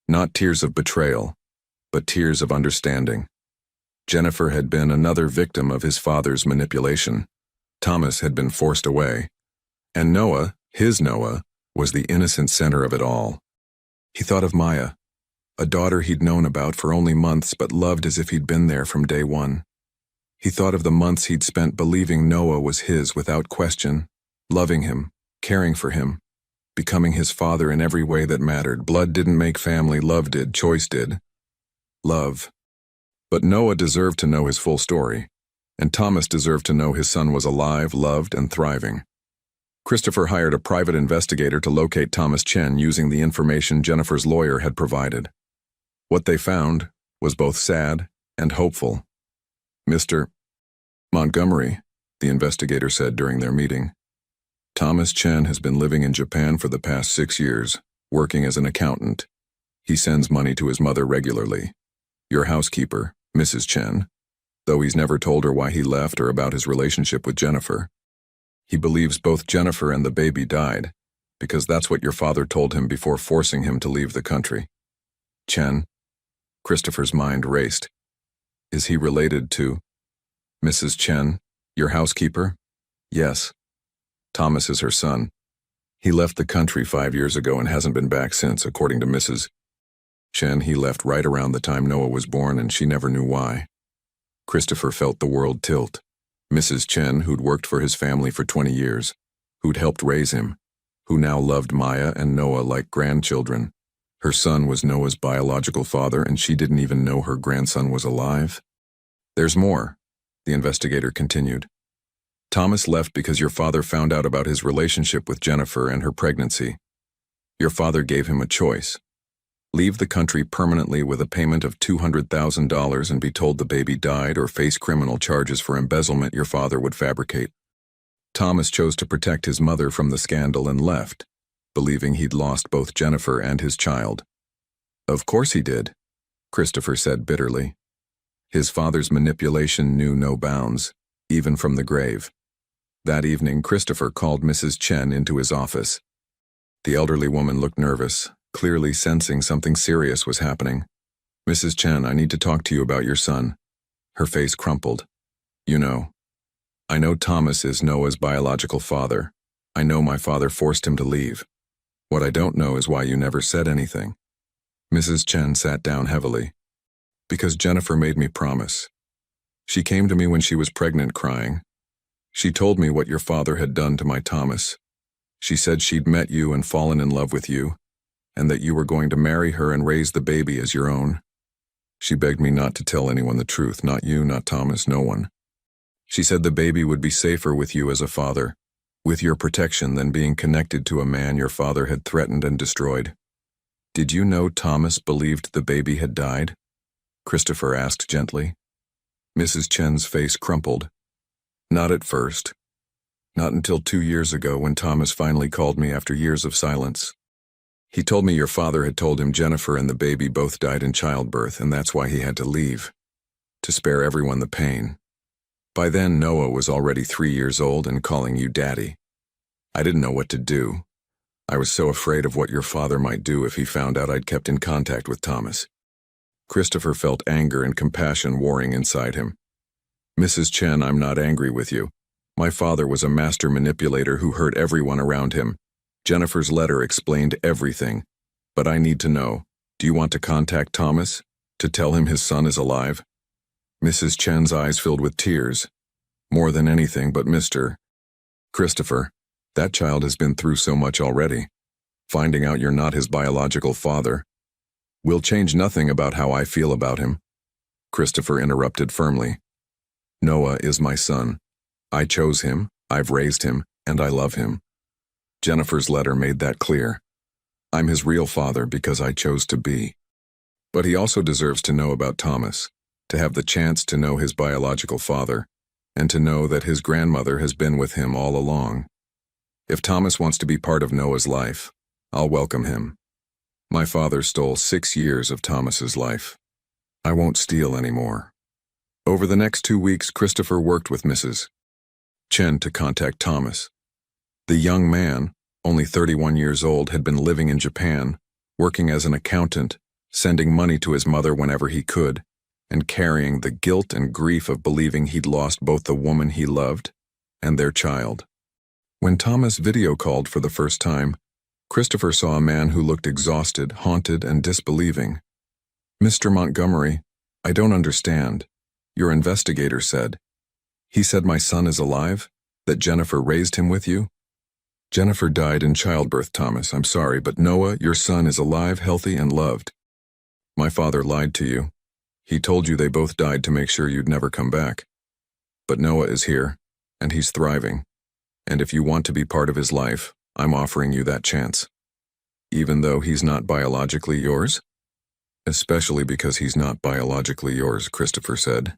Not tears of betrayal, but tears of understanding. Jennifer had been another victim of his father's manipulation. Thomas had been forced away. And Noah, his Noah, was the innocent center of it all. He thought of Maya, a daughter he'd known about for only months but loved as if he'd been there from day one. He thought of the months he'd spent believing Noah was his without question, loving him, caring for him, becoming his father in every way that mattered. Blood didn't make family, love did, choice did. Love. But Noah deserved to know his full story, and Thomas deserved to know his son was alive, loved, and thriving. Christopher hired a private investigator to locate Thomas Chen using the information Jennifer's lawyer had provided. What they found was both sad and hopeful. Mr. Montgomery, the investigator said during their meeting, Thomas Chen has been living in Japan for the past 6 years, working as an accountant. He sends money to his mother regularly. Your housekeeper, Mrs. Chen, though he's never told her why he left or about his relationship with Jennifer. He believes both Jennifer and the baby died, because that's what your father told him before forcing him to leave the country. Chen? Christopher's mind raced. Is he related to Mrs. Chen, your housekeeper? Yes. Thomas is her son. He left the country 5 years ago and hasn't been back since, according to Mrs. Chen. He left right around the time Noah was born, and she never knew why. Christopher felt the world tilt. Mrs. Chen, who'd worked for his family for 20 years, who'd helped raise him, who now loved Maya and Noah like grandchildren. Her son was Noah's biological father, and she didn't even know her grandson was alive. There's more, the investigator continued. Thomas left because your father found out about his relationship with Jennifer and her pregnancy. Your father gave him a choice. Leave the country permanently with a payment of $200,000 and be told the baby died, or face criminal charges for embezzlement your father would fabricate. Thomas chose to protect his mother from the scandal and left, believing he'd lost both Jennifer and his child. Of course he did, Christopher said bitterly. His father's manipulation knew no bounds, even from the grave. That evening, Christopher called Mrs. Chen into his office. The elderly woman looked nervous, clearly sensing something serious was happening. Mrs. Chen, I need to talk to you about your son. Her face crumpled. I know Thomas is Noah's biological father. I know my father forced him to leave. What I don't know is why you never said anything. Mrs. Chen sat down heavily. Because Jennifer made me promise. She came to me when she was pregnant crying. She told me what your father had done to my Thomas. She said she'd met you and fallen in love with you, and that you were going to marry her and raise the baby as your own. She begged me not to tell anyone the truth, not you, not Thomas, no one. She said the baby would be safer with you as a father, with your protection, than being connected to a man your father had threatened and destroyed. Did you know Thomas believed the baby had died? Christopher asked gently. Mrs. Chen's face crumpled. Not at first. Not until 2 years ago, when Thomas finally called me after years of silence. He told me your father had told him Jennifer and the baby both died in childbirth, and that's why he had to leave. To spare everyone the pain. By then, Noah was already 3 years old and calling you Daddy. I didn't know what to do, I was so afraid of what your father might do if he found out I'd kept in contact with Thomas. Christopher felt anger and compassion warring inside him. Mrs. Chen, I'm not angry with you. My father was a master manipulator who hurt everyone around him. Jennifer's letter explained everything. But I need to know, do you want to contact Thomas? To tell him his son is alive? Mrs. Chen's eyes filled with tears. More than anything, but Mr. Christopher, that child has been through so much already. Finding out you're not his biological father will change nothing about how I feel about him. Christopher interrupted firmly. Noah is my son. I chose him, I've raised him, and I love him. Jennifer's letter made that clear. I'm his real father because I chose to be. But he also deserves to know about Thomas, to have the chance to know his biological father, and to know that his grandmother has been with him all along. If Thomas wants to be part of Noah's life, I'll welcome him. My father stole 6 years of Thomas's life. I won't steal anymore. Over the next 2 weeks, Christopher worked with Mrs. Chen to contact Thomas. The young man, only 31 years old, had been living in Japan, working as an accountant, sending money to his mother whenever he could, and carrying the guilt and grief of believing he'd lost both the woman he loved and their child. When Thomas video called for the first time, Christopher saw a man who looked exhausted, haunted, and disbelieving. Mr. Montgomery, I don't understand. Your investigator said. He said my son is alive? That Jennifer raised him with you? Jennifer died in childbirth, Thomas. I'm sorry, but Noah, your son, is alive, healthy, and loved. My father lied to you. He told you they both died to make sure you'd never come back. But Noah is here, and he's thriving. And if you want to be part of his life, I'm offering you that chance. Even though he's not biologically yours? Especially because he's not biologically yours, Christopher said.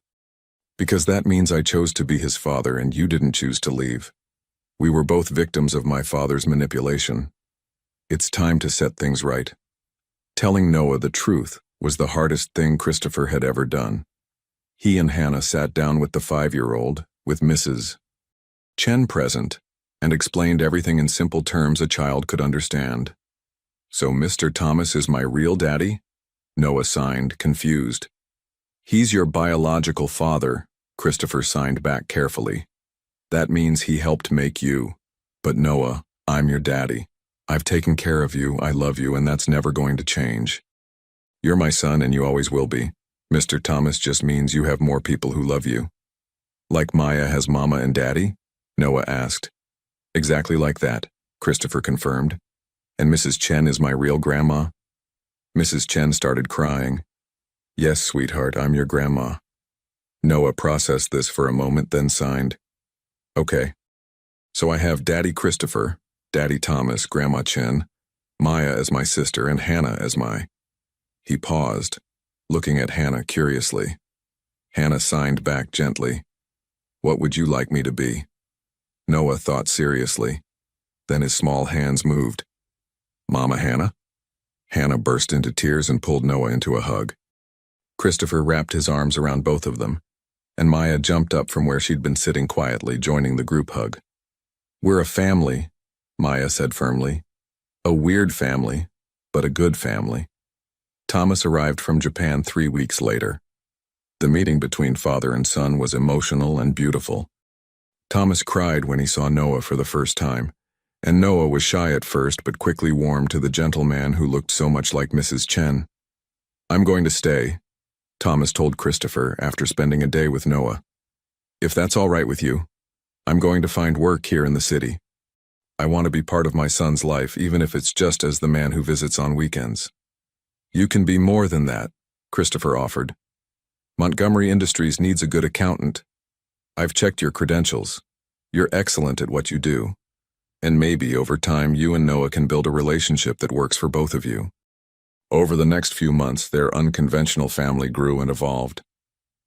Because that means I chose to be his father and you didn't choose to leave. We were both victims of my father's manipulation. It's time to set things right. Telling Noah the truth was the hardest thing Christopher had ever done. He and Hannah sat down with the 5-year-old, with Mrs. Chen present, and explained everything in simple terms a child could understand. So Mr. Thomas is my real daddy? Noah signed, confused. He's your biological father, Christopher signed back carefully. That means he helped make you. But Noah, I'm your daddy. I've taken care of you, I love you, and that's never going to change. You're my son and you always will be. Mr. Thomas just means you have more people who love you. Like Maya has mama and daddy? Noah asked. Exactly like that, Christopher confirmed. And Mrs. Chen is my real grandma? Mrs. Chen started crying. Yes, sweetheart, I'm your grandma. Noah processed this for a moment, then signed. Okay. So I have Daddy Christopher, Daddy Thomas, Grandma Chen, Maya as my sister, and Hannah as my... He paused, looking at Hannah curiously. Hannah signed back gently. What would you like me to be? Noah thought seriously. Then his small hands moved. Mama Hannah? Hannah burst into tears and pulled Noah into a hug. Christopher wrapped his arms around both of them, and Maya jumped up from where she'd been sitting quietly, joining the group hug. We're a family, Maya said firmly. A weird family, but a good family. Thomas arrived from Japan 3 weeks later. The meeting between father and son was emotional and beautiful. Thomas cried when he saw Noah for the first time, and Noah was shy at first but quickly warmed to the gentleman who looked so much like Mrs. Chen. I'm going to stay, Thomas told Christopher after spending a day with Noah. If that's all right with you, I'm going to find work here in the city. I want to be part of my son's life, even if it's just as the man who visits on weekends. You can be more than that, Christopher offered. Montgomery Industries needs a good accountant. I've checked your credentials. You're excellent at what you do. And maybe over time you and Noah can build a relationship that works for both of you. Over the next few months, their unconventional family grew and evolved.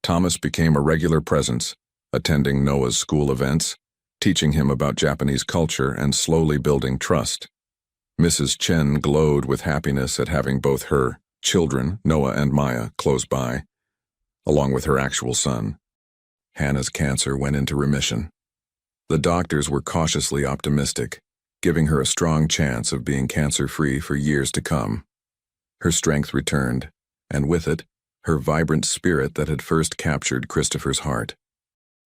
Thomas became a regular presence, attending Noah's school events, teaching him about Japanese culture and slowly building trust. Mrs. Chen glowed with happiness at having both her children, Noah and Maya, close by, along with her actual son. Hannah's cancer went into remission. The doctors were cautiously optimistic, giving her a strong chance of being cancer-free for years to come. Her strength returned, and with it, her vibrant spirit that had first captured Christopher's heart.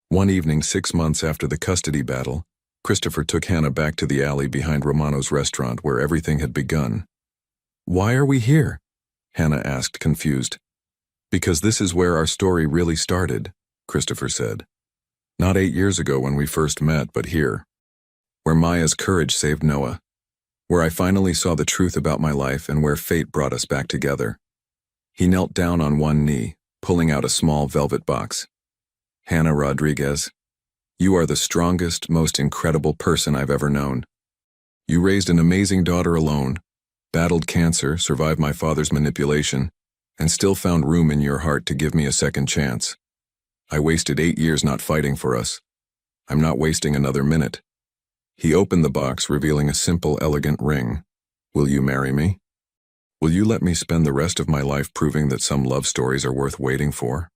One evening 6 months after the custody battle, Christopher took Hannah back to the alley behind Romano's restaurant where everything had begun. "Why are we here?" Hannah asked, confused. "Because this is where our story really started," Christopher said. "Not 8 years ago when we first met, but here. Where Maya's courage saved Noah. Where I finally saw the truth about my life and where fate brought us back together." He knelt down on one knee, pulling out a small velvet box. "Hannah Rodriguez, you are the strongest, most incredible person I've ever known. You raised an amazing daughter alone, battled cancer, survived my father's manipulation, and still found room in your heart to give me a second chance. I wasted 8 years not fighting for us. I'm not wasting another minute." He opened the box, revealing a simple, elegant ring. "Will you marry me? Will you let me spend the rest of my life proving that some love stories are worth waiting for?"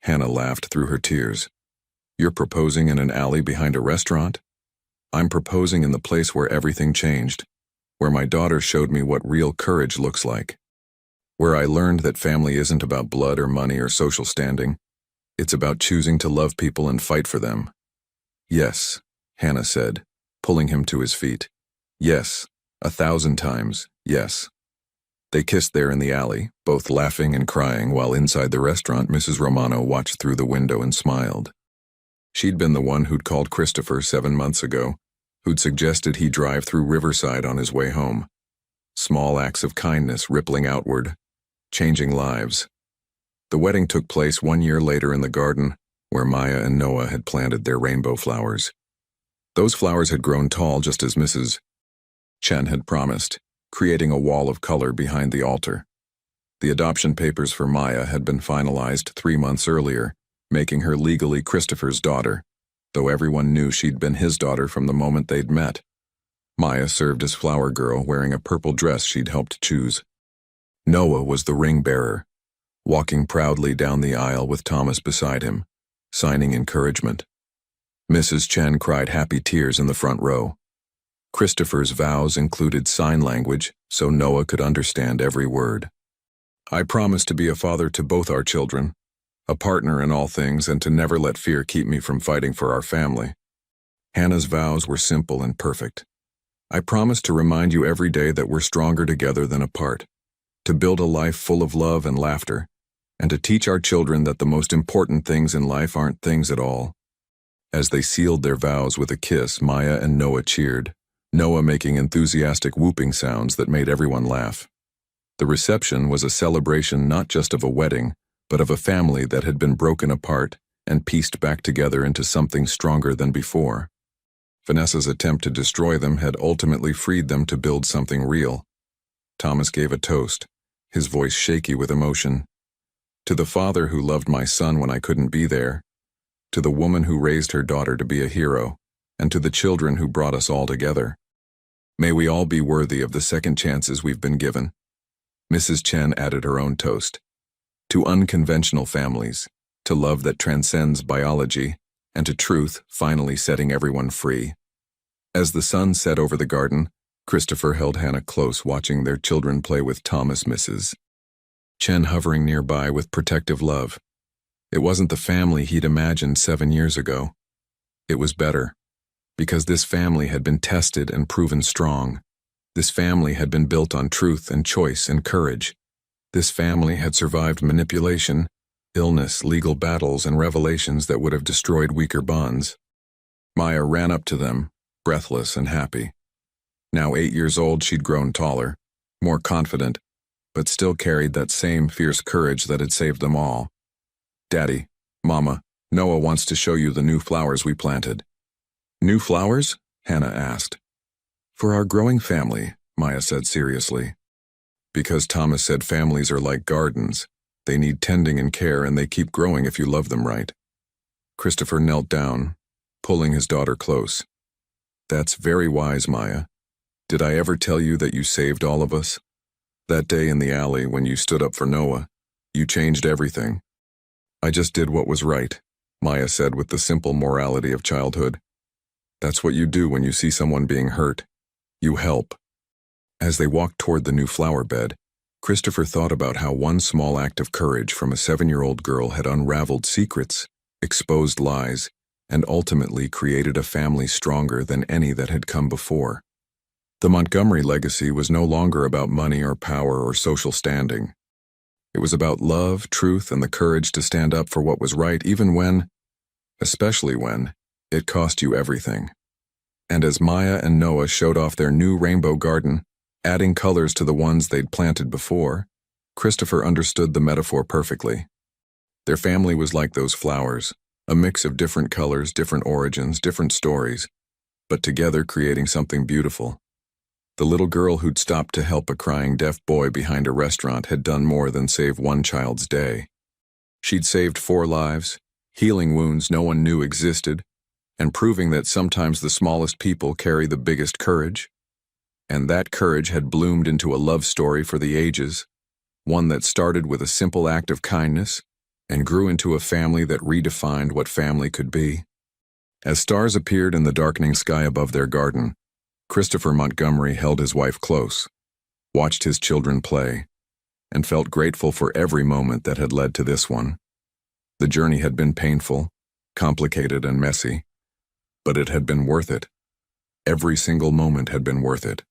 Hannah laughed through her tears. "You're proposing in an alley behind a restaurant? I'm proposing in the place where everything changed, where my daughter showed me what real courage looks like. Where I learned that family isn't about blood or money or social standing. It's about choosing to love people and fight for them." "Yes," Hannah said, pulling him to his feet. "Yes, 1,000 times, yes." They kissed there in the alley, both laughing and crying, while inside the restaurant Mrs. Romano watched through the window and smiled. She'd been the one who'd called Christopher 7 months ago, who'd suggested he drive through Riverside on his way home. Small acts of kindness rippling outward, changing lives. The wedding took place 1 year later in the garden, where Maya and Noah had planted their rainbow flowers. Those flowers had grown tall just as Mrs. Chen had promised, creating a wall of color behind the altar. The adoption papers for Maya had been finalized 3 months earlier, making her legally Christopher's daughter, though everyone knew she'd been his daughter from the moment they'd met. Maya served as flower girl, wearing a purple dress she'd helped choose. Noah was the ring bearer, walking proudly down the aisle with Thomas beside him, signing encouragement. Mrs. Chen cried happy tears in the front row. Christopher's vows included sign language, so Noah could understand every word. "I promise to be a father to both our children, a partner in all things, and to never let fear keep me from fighting for our family." Hannah's vows were simple and perfect. "I promise to remind you every day that we're stronger together than apart, to build a life full of love and laughter, and to teach our children that the most important things in life aren't things at all." As they sealed their vows with a kiss, Maya and Noah cheered, Noah making enthusiastic whooping sounds that made everyone laugh. The reception was a celebration not just of a wedding, but of a family that had been broken apart and pieced back together into something stronger than before. Vanessa's attempt to destroy them had ultimately freed them to build something real. Thomas gave a toast, his voice shaky with emotion. "To the father who loved my son when I couldn't be there, to the woman who raised her daughter to be a hero, and to the children who brought us all together. May we all be worthy of the second chances we've been given." Mrs. Chen added her own toast. "To unconventional families, to love that transcends biology, and to truth finally setting everyone free." As the sun set over the garden, Christopher held Hannah close, watching their children play with Thomas, Mrs. Chen hovering nearby with protective love. It wasn't the family he'd imagined 7 years ago. It was better, because this family had been tested and proven strong. This family had been built on truth and choice and courage. This family had survived manipulation, illness, legal battles, and revelations that would have destroyed weaker bonds. Maya ran up to them, breathless and happy. Now 8 years old, she'd grown taller, more confident, but still carried that same fierce courage that had saved them all. "Daddy, Mama, Noah wants to show you the new flowers we planted." "New flowers?" Hannah asked. "For our growing family," Maya said seriously. "Because Thomas said families are like gardens. They need tending and care, and they keep growing if you love them right." Christopher knelt down, pulling his daughter close. "That's very wise, Maya. Did I ever tell you that you saved all of us? That day in the alley when you stood up for Noah, you changed everything." "I just did what was right," Maya said with the simple morality of childhood. "That's what you do when you see someone being hurt. You help. As they walked toward the new flower bed, Christopher thought about how one small act of courage from a 7-year-old girl had unraveled secrets, exposed lies, and ultimately created a family stronger than any that had come before. The Montgomery legacy was no longer about money or power or social standing. It was about love, truth, and the courage to stand up for what was right even when, especially when, it cost you everything. And as Maya and Noah showed off their new rainbow garden, adding colors to the ones they'd planted before, Christopher understood the metaphor perfectly. Their family was like those flowers, a mix of different colors, different origins, different stories, but together creating something beautiful. The little girl who'd stopped to help a crying deaf boy behind a restaurant had done more than save one child's day. She'd saved 4 lives, healing wounds no one knew existed, and proving that sometimes the smallest people carry the biggest courage. And that courage had bloomed into a love story for the ages, one that started with a simple act of kindness and grew into a family that redefined what family could be. As stars appeared in the darkening sky above their garden, Christopher Montgomery held his wife close, watched his children play, and felt grateful for every moment that had led to this one. The journey had been painful, complicated, and messy, but it had been worth it. Every single moment had been worth it.